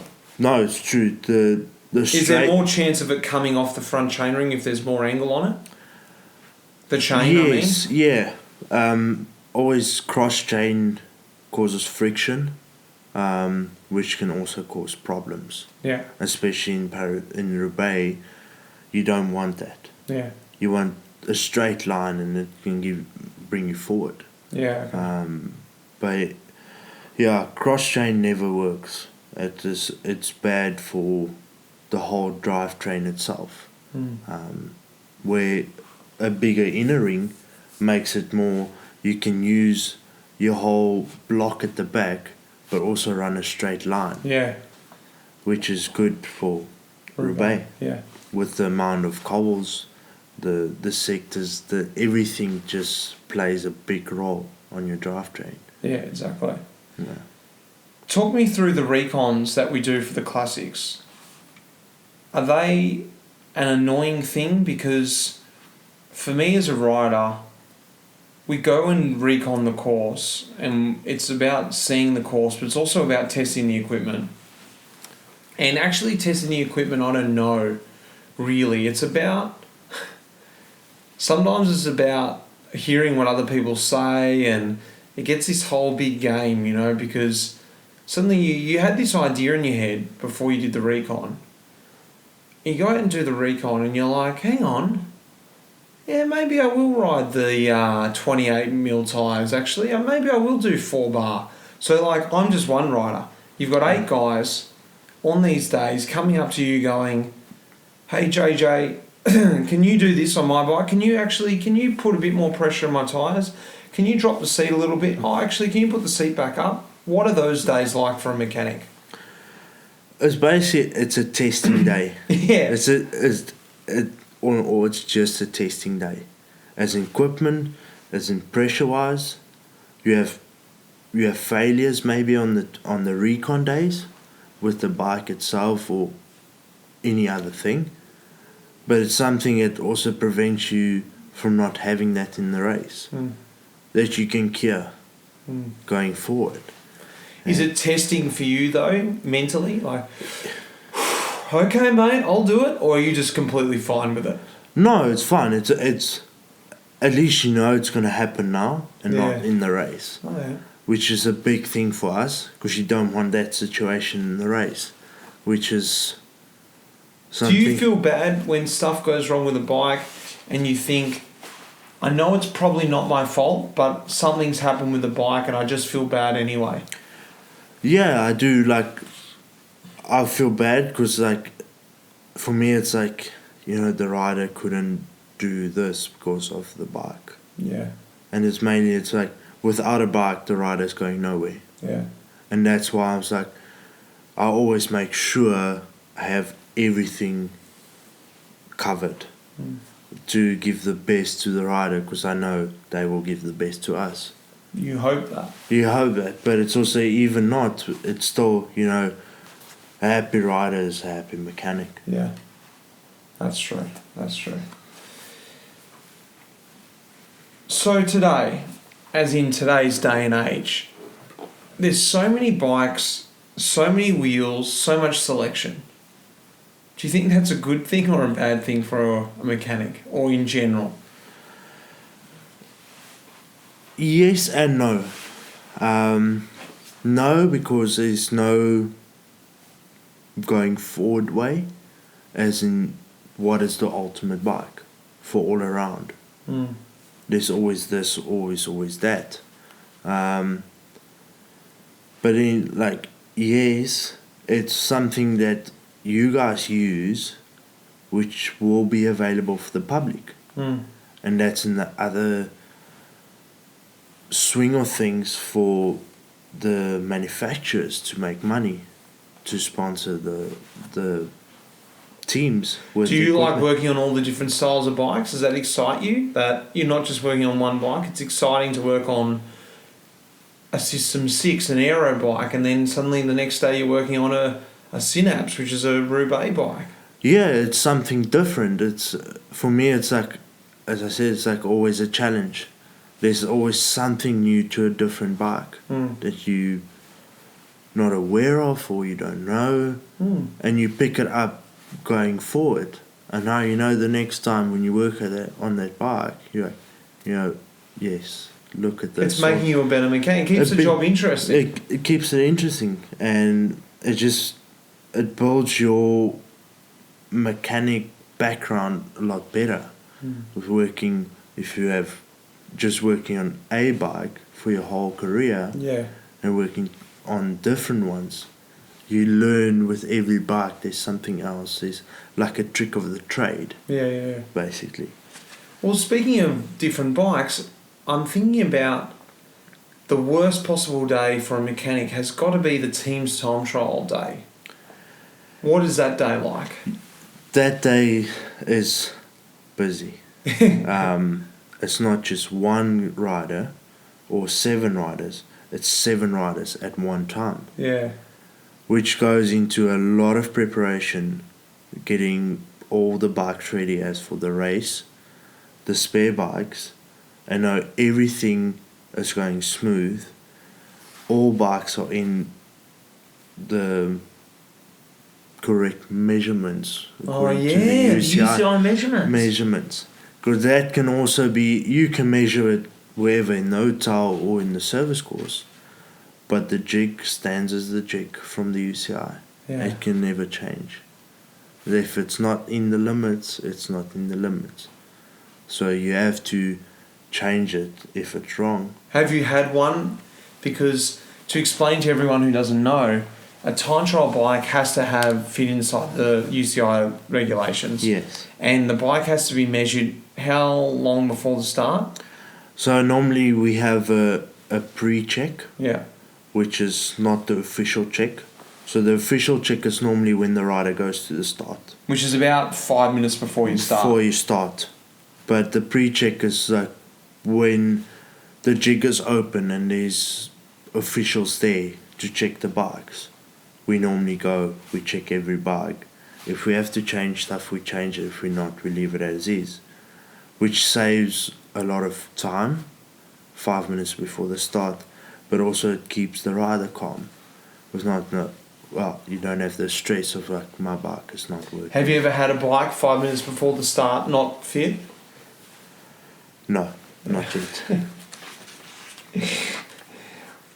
Speaker 2: it's true.
Speaker 1: Is there more chance of it coming off the front chainring if there's more angle on it? The chain,
Speaker 2: yes, I mean? Yeah. Always cross chain causes friction, which can also cause problems.
Speaker 1: Yeah.
Speaker 2: Especially in Roubaix, you don't want that.
Speaker 1: Yeah.
Speaker 2: You want a straight line, and it can bring you forward.
Speaker 1: Yeah. Okay.
Speaker 2: But yeah, cross chain never works. It's bad for the whole drivetrain itself. Where a bigger inner ring makes it more, you can use your whole block at the back but also run a straight line.
Speaker 1: Yeah.
Speaker 2: Which is good for Roubaix.
Speaker 1: Yeah.
Speaker 2: With the amount of cobbles, the sectors, everything just plays a big role on your drivetrain.
Speaker 1: Yeah, exactly.
Speaker 2: Yeah.
Speaker 1: talk me through the recons that we do for the classics. Are they an annoying thing? Because for me as a rider, we go and recon the course, and it's about seeing the course, but it's also about testing the equipment. And actually testing the equipment, I don't know, really. It's about... Sometimes it's about hearing what other people say, and it gets this whole big game, you know, because suddenly you had this idea in your head before you did the recon. You go out and do the recon, and you're like, hang on, yeah, maybe I will ride the 28 mil tyres, actually. Or maybe I will do 4 bar. So, like, I'm just one rider. You've got 8 guys on these days coming up to you going, hey, JJ, can you do this on my bike? Can you put a bit more pressure on my tyres? Can you drop the seat a little bit? Oh, actually, can you put the seat back up? What are those days like for a mechanic?
Speaker 2: It's basically, it's a testing day.
Speaker 1: Yeah.
Speaker 2: Or it's just a testing day. As in equipment, as in pressure-wise, you have failures maybe on the recon days with the bike itself or any other thing. But it's something that also prevents you from not having that in the race. That you can cure going forward.
Speaker 1: Is it testing for you though, mentally? Like, okay, mate, I'll do it, or are you just completely fine with it?
Speaker 2: No, it's fine. It's at least you know it's going to happen now and not in the race.
Speaker 1: Oh, yeah.
Speaker 2: Which is a big thing for us because you don't want that situation in the race, which is something.
Speaker 1: Do you feel bad when stuff goes wrong with a bike and you think, I know it's probably not my fault, but something's happened with the bike and I just feel bad anyway?
Speaker 2: Yeah, I do. Like, I feel bad because, like, for me, it's like, you know, the rider couldn't do this because of the bike.
Speaker 1: Yeah.
Speaker 2: And it's like, without a bike, the rider's going nowhere.
Speaker 1: Yeah.
Speaker 2: And that's why I was like, I always make sure I have everything covered to give the best to the rider because I know they will give the best to us.
Speaker 1: You hope that.
Speaker 2: You hope that, but it's also even not, it's still, you know, a happy rider is a happy mechanic.
Speaker 1: Yeah. That's true. That's true. So today, as in today's day and age, there's so many bikes, so many wheels, so much selection. Do you think that's a good thing or a bad thing for a mechanic, or in general?
Speaker 2: Yes and no. No, because there's no going forward way, as in what is the ultimate bike for all around. There's always this, always that. But in, like, yes, it's something that you guys use which will be available for the public. And that's in the other swing of things for the manufacturers to make money, to sponsor the teams.
Speaker 1: Do you like working on all the different styles of bikes? Does that excite you? That you're not just working on one bike? It's exciting to work on a System 6, an aero bike, and then suddenly the next day you're working on a Synapse, which is a Roubaix bike.
Speaker 2: Yeah, it's something different. It's, for me, it's like, as I said, it's like always a challenge. There's always something new to a different bike that you're not aware of or you don't know, and you pick it up going forward. And now you know the next time when you work on that bike, you're like, you know, yes, look at this.
Speaker 1: It's making you a better mechanic. It keeps the job interesting.
Speaker 2: It keeps it interesting, and it builds your mechanic background a lot better. With working, if you have just working on a bike for your whole career, and working on different ones, you learn with every bike there's something else. There's like a trick of the trade. Yeah. Basically.
Speaker 1: Well, speaking of different bikes, I'm thinking about the worst possible day for a mechanic has got to be the team's time trial day. What is that day like?
Speaker 2: That day is busy. It's not just one rider or 7 riders. it's 7 riders at one time.
Speaker 1: Yeah.
Speaker 2: Which goes into a lot of preparation, getting all the bikes ready as for the race, the spare bikes, and know everything is going smooth. All bikes are in the correct measurements according to the UCI measurements. Because that can also be, you can measure it wherever in the hotel or in the service course, but the jig stands as the jig from the UCI.
Speaker 1: Yeah.
Speaker 2: It can never change. If it's not in the limits, it's not in the limits. So you have to change it if it's wrong.
Speaker 1: Have you had one? Because to explain to everyone who doesn't know, a time trial bike has to fit inside the UCI regulations.
Speaker 2: Yes.
Speaker 1: And the bike has to be measured how long before the start?
Speaker 2: So normally we have a pre-check.
Speaker 1: Yeah.
Speaker 2: Which is not the official check. So the official check is normally when the rider goes to the start.
Speaker 1: Which is about 5 minutes before you start.
Speaker 2: Before you start. But the pre-check is like when the jig is open and there's officials there to check the bikes. We normally go, we check every bike. If we have to change stuff, we change it. If we're not, we leave it as is. Which saves a lot of time, 5 minutes before the start. But also it keeps the rider calm. It's you don't have the stress of like, my bike is not working.
Speaker 1: Have you ever had a bike 5 minutes before the start not fit?
Speaker 2: No, not yet.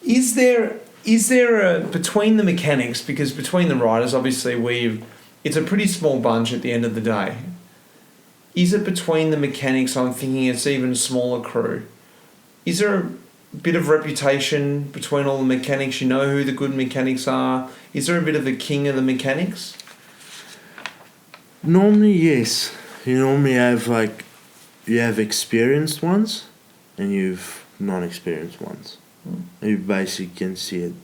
Speaker 1: Is there between the mechanics, because between the riders, obviously it's a pretty small bunch at the end of the day. Is it between the mechanics? I'm thinking it's even a smaller crew. Is there a bit of reputation between all the mechanics? You know who the good mechanics are? Is there a bit of a king of the mechanics?
Speaker 2: Normally, yes. You normally have you have experienced ones and you've non-experienced ones. You basically can see it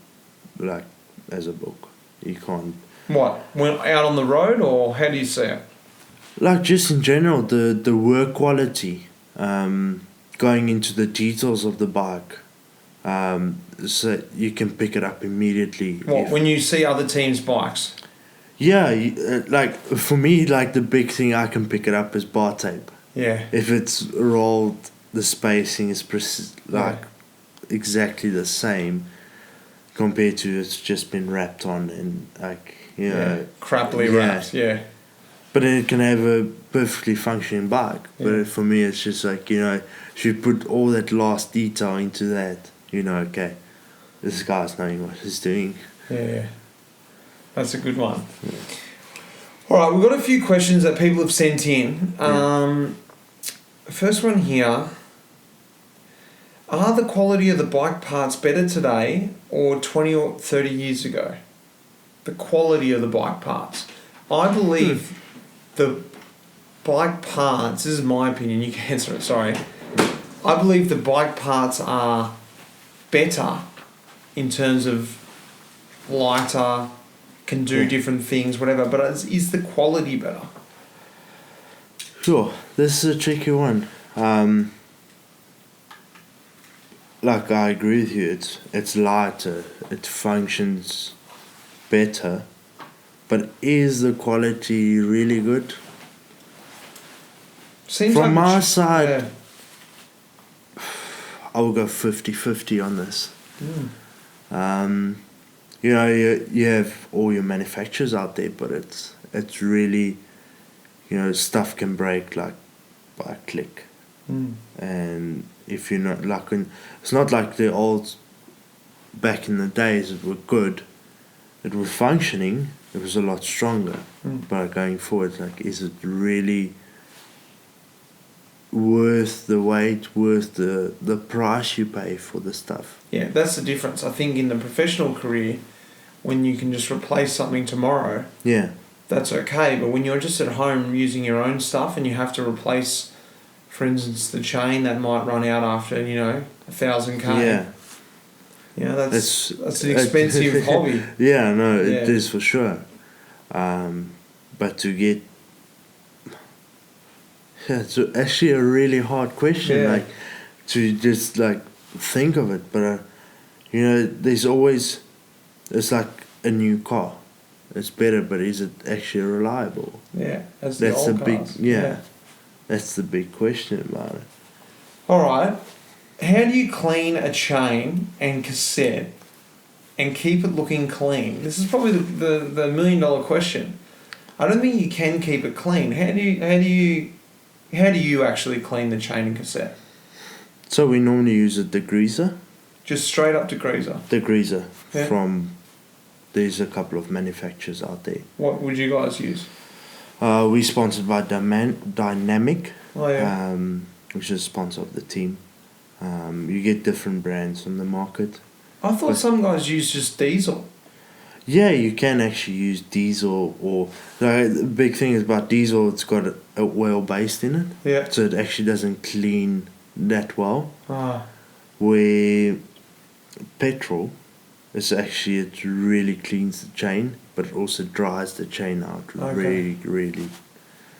Speaker 2: like as a book. You can't.
Speaker 1: What? When out on the road, or how do you see it?
Speaker 2: Like just in general, the work quality, going into the details of the bike, so you can pick it up immediately.
Speaker 1: When you see other teams' bikes?
Speaker 2: Yeah, like for me, like the big thing I can pick it up is bar tape.
Speaker 1: Yeah.
Speaker 2: If it's rolled, the spacing is exactly the same compared to it's just been wrapped on and
Speaker 1: crappily wrapped. Yeah.
Speaker 2: But then it can have a perfectly functioning bike.
Speaker 1: Yeah.
Speaker 2: But for me, it's just like, if you put all that last detail into that, okay, this guy's knowing what he's doing.
Speaker 1: Yeah. That's a good one. Yeah. All right, we've got a few questions that people have sent in. First one here. Are the quality of the bike parts better today or 20 or 30 years ago? The quality of the bike parts. I believe the bike parts, this is my opinion, you can answer it, sorry. I believe the bike parts are better in terms of lighter, can do different things, whatever, but is the quality better?
Speaker 2: Sure, this is a tricky one. Like I agree with you, it's lighter, it functions better, but is the quality really good?
Speaker 1: Seems
Speaker 2: From
Speaker 1: like
Speaker 2: my side, I will go 50-50 on this. You have all your manufacturers out there, but it's really, stuff can break like by a click. And if you're not it's not like the old, back in the days it were good, it was functioning, it was a lot stronger. But going forward, is it really worth the wait, worth the price you pay for the stuff?
Speaker 1: Yeah, that's the difference. I think in the professional career, when you can just replace something tomorrow, that's okay. But when you're just at home using your own stuff and you have to replace, for instance, the chain that might run out after 1,000k. That's an expensive hobby.
Speaker 2: Yeah, no, it is for sure. But to get, it's actually a really hard question. To just think of it, but You know, there's always, it's like a new car. It's better, but is it actually reliable?
Speaker 1: Yeah, as
Speaker 2: That's
Speaker 1: the
Speaker 2: the
Speaker 1: old
Speaker 2: big,
Speaker 1: cars.
Speaker 2: yeah, that's the big question about it.
Speaker 1: All right. How do you clean a chain and cassette and keep it looking clean? This is probably the $1 million question. I don't think you can keep it clean. How do you actually clean the chain and cassette?
Speaker 2: So we normally use a degreaser.
Speaker 1: Just straight up degreaser.
Speaker 2: Degreaser
Speaker 1: Yeah.
Speaker 2: from, there's a couple of manufacturers out there.
Speaker 1: What would you guys use?
Speaker 2: We sponsored by Dynamic,
Speaker 1: Oh yeah.
Speaker 2: which is a sponsor of the team. You get different brands on the market.
Speaker 1: I thought some guys use just diesel.
Speaker 2: Yeah, you can actually use diesel, or the big thing is about diesel, it's got a oil based in it,
Speaker 1: Yeah.
Speaker 2: so it actually doesn't clean that well.
Speaker 1: Ah.
Speaker 2: Where petrol, it really cleans the chain, but it also dries the chain out really.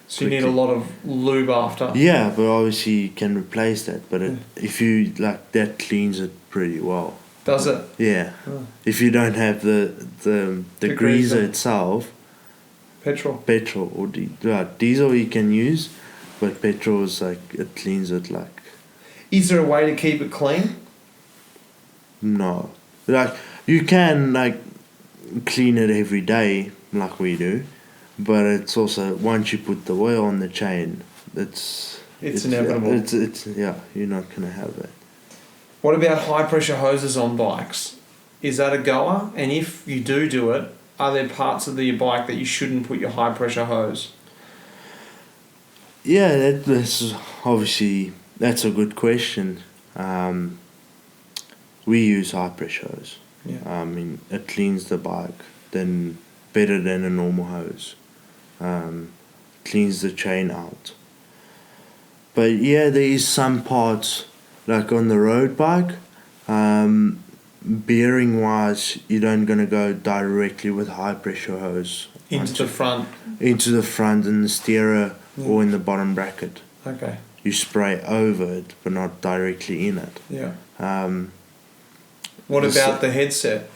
Speaker 1: So you need a lot of lube after.
Speaker 2: Yeah, but obviously you can replace that. But if you like, that cleans it pretty well.
Speaker 1: Does it?
Speaker 2: Yeah.
Speaker 1: Oh.
Speaker 2: If you don't have the degreaser itself,
Speaker 1: Petrol
Speaker 2: or diesel you can use, but petrol is like, it cleans it like.
Speaker 1: Is there a way to keep it clean?
Speaker 2: No, like you can like clean it every day like we do, but it's also, once you put the oil on the chain, it's
Speaker 1: inevitable.
Speaker 2: It's you're not gonna have that.
Speaker 1: What about high pressure hoses on bikes? Is that a goer? And if you do it, are there parts of your bike that you shouldn't put your high pressure hose?
Speaker 2: Yeah, that's obviously, that's a good question. We use high pressure hose.
Speaker 1: Yeah.
Speaker 2: I mean, it cleans the bike better than a normal hose. Cleans the chain out. But yeah, there is some parts, like on the road bike, bearing wise, you don't gonna go directly with high pressure hose
Speaker 1: Into the front.
Speaker 2: into the front in the steerer or in the bottom bracket.
Speaker 1: Okay.
Speaker 2: You spray over it, but not directly in it.
Speaker 1: Yeah. What
Speaker 2: The
Speaker 1: about the headset?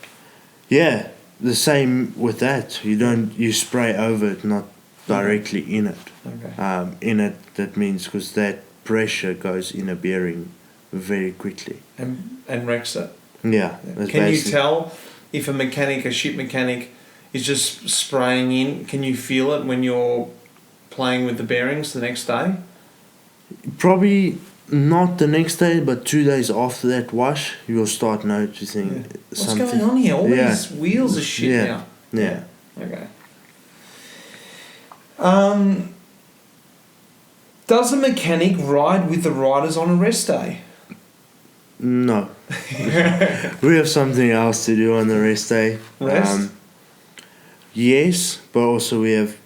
Speaker 2: Yeah, the same with that. You spray over it, not directly in it.
Speaker 1: Okay.
Speaker 2: In it, that means, because that pressure goes in a bearing very quickly.
Speaker 1: And wrecks it.
Speaker 2: Yeah.
Speaker 1: Can you tell if a ship mechanic is just spraying in? Can you feel it when you're playing with the bearings the next day?
Speaker 2: Probably not the next day, but 2 days after that wash, you'll start noticing something.
Speaker 1: What's going on here? All these wheels are shit now.
Speaker 2: Yeah.
Speaker 1: Okay. Does a mechanic ride with the riders on a rest day?
Speaker 2: No. We have something else to do on the rest day.
Speaker 1: Rest?
Speaker 2: Yes, but also we have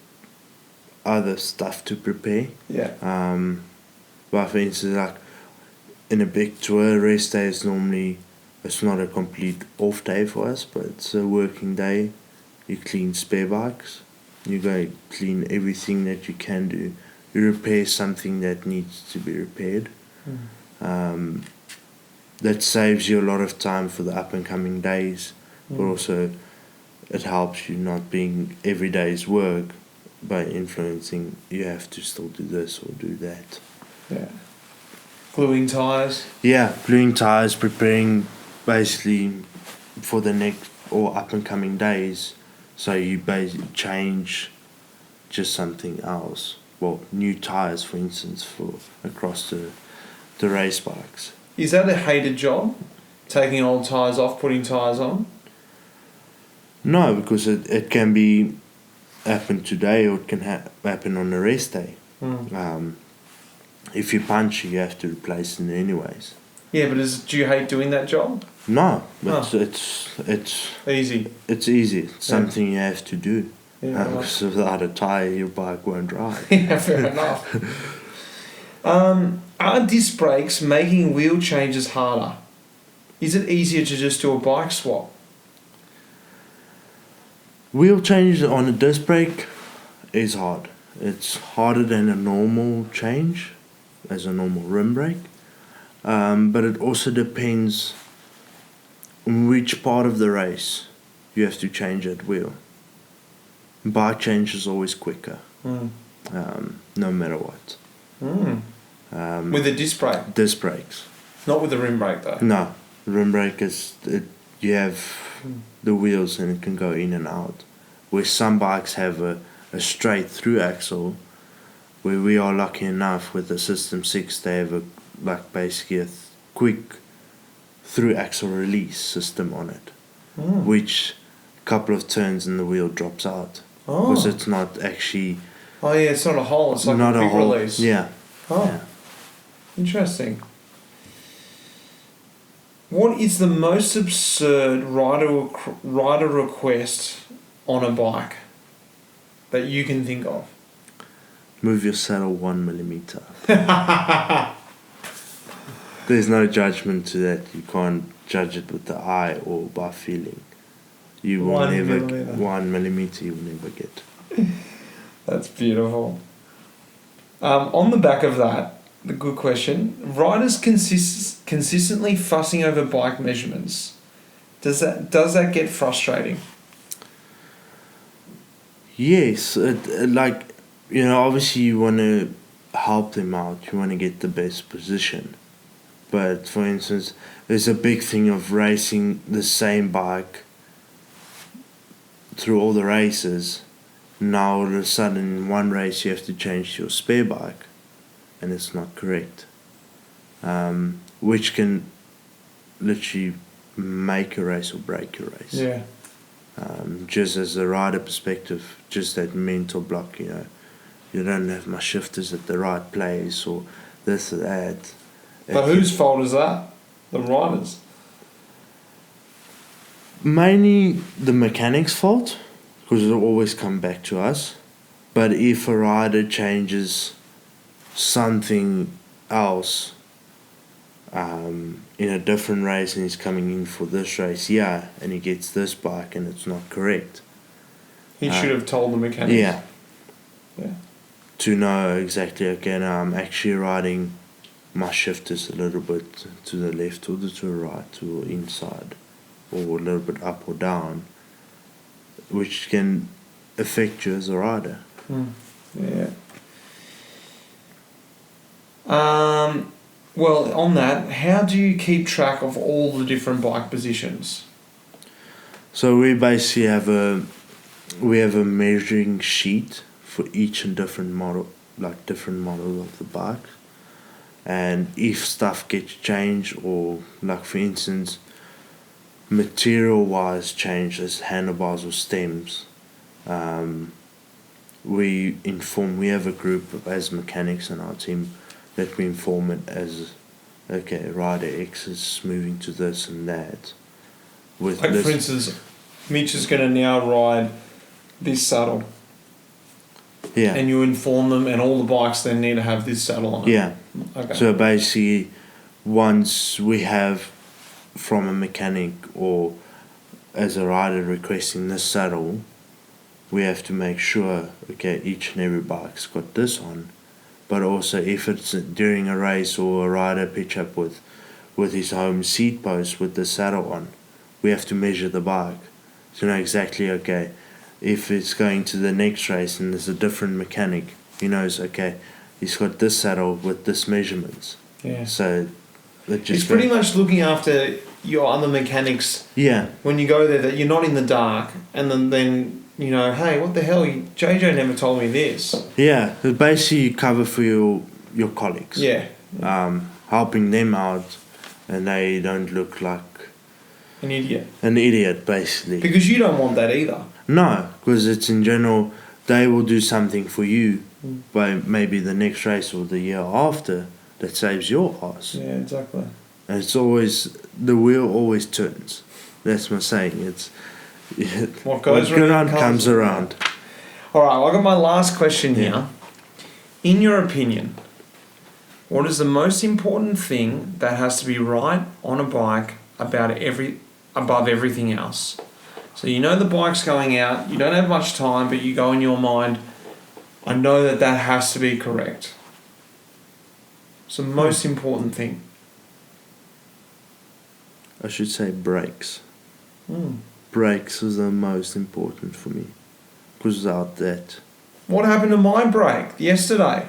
Speaker 2: other stuff to prepare.
Speaker 1: Yeah.
Speaker 2: But for instance, like in a big tour, rest day is normally, it's not a complete off day for us, but it's a working day. You clean spare bikes. You go clean everything that you can do. You repair something that needs to be repaired. That saves you a lot of time for the up and coming days, but also it helps you not being every day's work by influencing, you have to still do this or do that.
Speaker 1: Yeah. Gluing tyres?
Speaker 2: Yeah, gluing tyres, preparing basically for the next or up and coming days. So you basically change just something else. Well, new tyres, for instance, for across the race bikes.
Speaker 1: Is that a hated job? Taking old tyres off, putting tyres on?
Speaker 2: No, because it can be happen today, or it can happen on a rest day. If you punch, you have to replace it anyways.
Speaker 1: Yeah, but do you hate doing that job?
Speaker 2: No, but it's
Speaker 1: easy.
Speaker 2: It's easy. It's something you have to do.
Speaker 1: Yeah,
Speaker 2: because without a tyre, your bike won't drive.
Speaker 1: Yeah, fair enough. Are disc brakes making wheel changes harder? Is it easier to just do a bike swap?
Speaker 2: Wheel change on a disc brake is hard. It's harder than a normal change, as a normal rim brake. But it also depends which part of the race you have to change that wheel. Bike change is always quicker, no matter what.
Speaker 1: With a disc brake?
Speaker 2: Disc brakes.
Speaker 1: Not with the rim brake though?
Speaker 2: No. Rim brake is, you have the wheels and it can go in and out. Where some bikes have a straight through axle, where we are lucky enough with the System 6, they have basically a quick through axle release system on it, which a couple of turns and the wheel drops out. Because it's not actually...
Speaker 1: Oh yeah, it's not a hole, it's like
Speaker 2: not
Speaker 1: a quick
Speaker 2: hole.
Speaker 1: release.
Speaker 2: Yeah.
Speaker 1: Oh,
Speaker 2: yeah.
Speaker 1: Interesting. What is the most absurd rider request on a bike that you can think of?
Speaker 2: Move your saddle 1 millimeter. There's no judgment to that. You can't judge it with the eye or by feeling. You will
Speaker 1: 1
Speaker 2: never...
Speaker 1: millimeter.
Speaker 2: 1 millimeter you will never get.
Speaker 1: That's beautiful. On the back of that, the good question, riders consistently fussing over bike measurements. Does that get frustrating?
Speaker 2: Yes, obviously you want to help them out. You want to get the best position. But for instance, there's a big thing of racing the same bike through all the races. Now all of a sudden in one race you have to change your spare bike, and it's not correct, which can literally make a race or break your race.
Speaker 1: Yeah.
Speaker 2: Just as a rider perspective, just that mental block, you don't have my shifters at the right place or this or that.
Speaker 1: But whose fault is that? The riders?
Speaker 2: Mainly the mechanic's fault, because it'll always come back to us. But if a rider changes something else in a different race and he's coming in for this race, and he gets this bike and it's not correct,
Speaker 1: He should have told the mechanics.
Speaker 2: Yeah.
Speaker 1: Yeah.
Speaker 2: To know exactly, okay, now I'm actually riding my shifters a little bit to the left or to the right or inside or a little bit up or down, which can affect you as a rider.
Speaker 1: Yeah. Well, on that, how do you keep track of all the different bike positions?
Speaker 2: So we basically have a measuring sheet for each and different model, different models of the bike. And if stuff gets changed, or for instance, material-wise change as handlebars or stems, we have a group as mechanics in our team that we inform it as, okay, rider X is moving to this and that. With
Speaker 1: for instance, Mitch is going to now ride this saddle.
Speaker 2: Yeah.
Speaker 1: And you inform them, and all the bikes then need to have this saddle on it.
Speaker 2: Yeah.
Speaker 1: Okay.
Speaker 2: So basically, once we have from a mechanic or as a rider requesting this saddle, we have to make sure, okay, each and every bike's got this on. But also if it's during a race or a rider pitch up with his home seat post with the saddle on, we have to measure the bike to know exactly, okay, if it's going to the next race and there's a different mechanic, he knows, okay, he's got this saddle with this measurements.
Speaker 1: Yeah.
Speaker 2: So
Speaker 1: it's pretty much looking after your other mechanics.
Speaker 2: Yeah.
Speaker 1: When you go there, that you're not in the dark, and then hey, what the hell? JJ never told me this.
Speaker 2: Yeah, it's basically you cover for your colleagues.
Speaker 1: Yeah.
Speaker 2: Helping them out, and they don't look like
Speaker 1: an idiot.
Speaker 2: An idiot, basically.
Speaker 1: Because you don't want that either.
Speaker 2: No, because it's in general, they will do something for you by maybe the next race or the year after that saves your ass.
Speaker 1: Yeah, exactly.
Speaker 2: And it's always, the wheel always turns. That's my saying. It's
Speaker 1: what goes
Speaker 2: around comes around.
Speaker 1: All right, I got my last question here. In your opinion, what is the most important thing that has to be right on a bike above everything else? So the bike's going out, you don't have much time, but you go in your mind, I know that has to be correct. It's the most important thing.
Speaker 2: I should say brakes.
Speaker 1: Mm.
Speaker 2: Brakes is the most important for me. Because without that...
Speaker 1: What happened to my brake yesterday?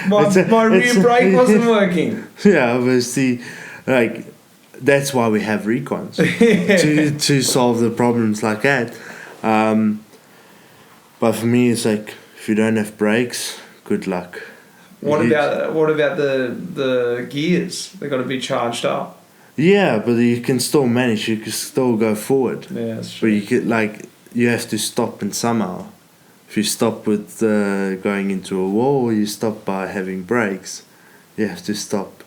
Speaker 1: my rear brake wasn't working.
Speaker 2: Yeah, obviously, like, that's why we have recons. to solve the problems like that. But for me, it's like, if you don't have brakes, good luck.
Speaker 1: What about the gears? They've got to be charged up.
Speaker 2: Yeah, but you can still manage. You can still go forward.
Speaker 1: Yeah, that's true.
Speaker 2: But you could, like, you have to stop in somehow. If you stop with going into a wall, you stop by having brakes. You have to stop.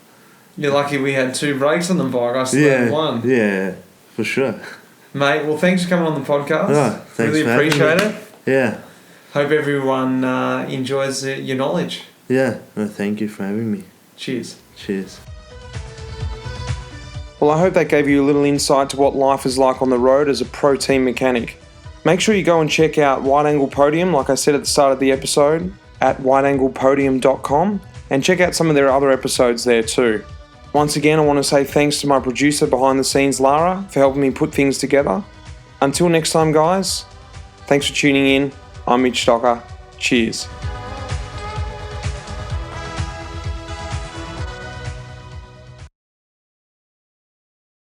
Speaker 1: You're lucky we had 2 brakes on the bike. I still had one.
Speaker 2: Yeah, for sure.
Speaker 1: Mate, well, thanks for coming on the podcast.
Speaker 2: Oh, thanks
Speaker 1: really
Speaker 2: for
Speaker 1: appreciate
Speaker 2: having me.
Speaker 1: it.
Speaker 2: Yeah.
Speaker 1: Hope everyone enjoys your knowledge.
Speaker 2: Yeah, well, thank you for having me.
Speaker 1: Cheers.
Speaker 2: Cheers.
Speaker 1: Well, I hope that gave you a little insight to what life is like on the road as a pro team mechanic. Make sure you go and check out Wide Angle Podium, like I said at the start of the episode, at wideanglepodium.com, and check out some of their other episodes there too. Once again, I want to say thanks to my producer behind the scenes, Lara, for helping me put things together. Until next time, guys, thanks for tuning in. I'm Mitch Stocker. Cheers.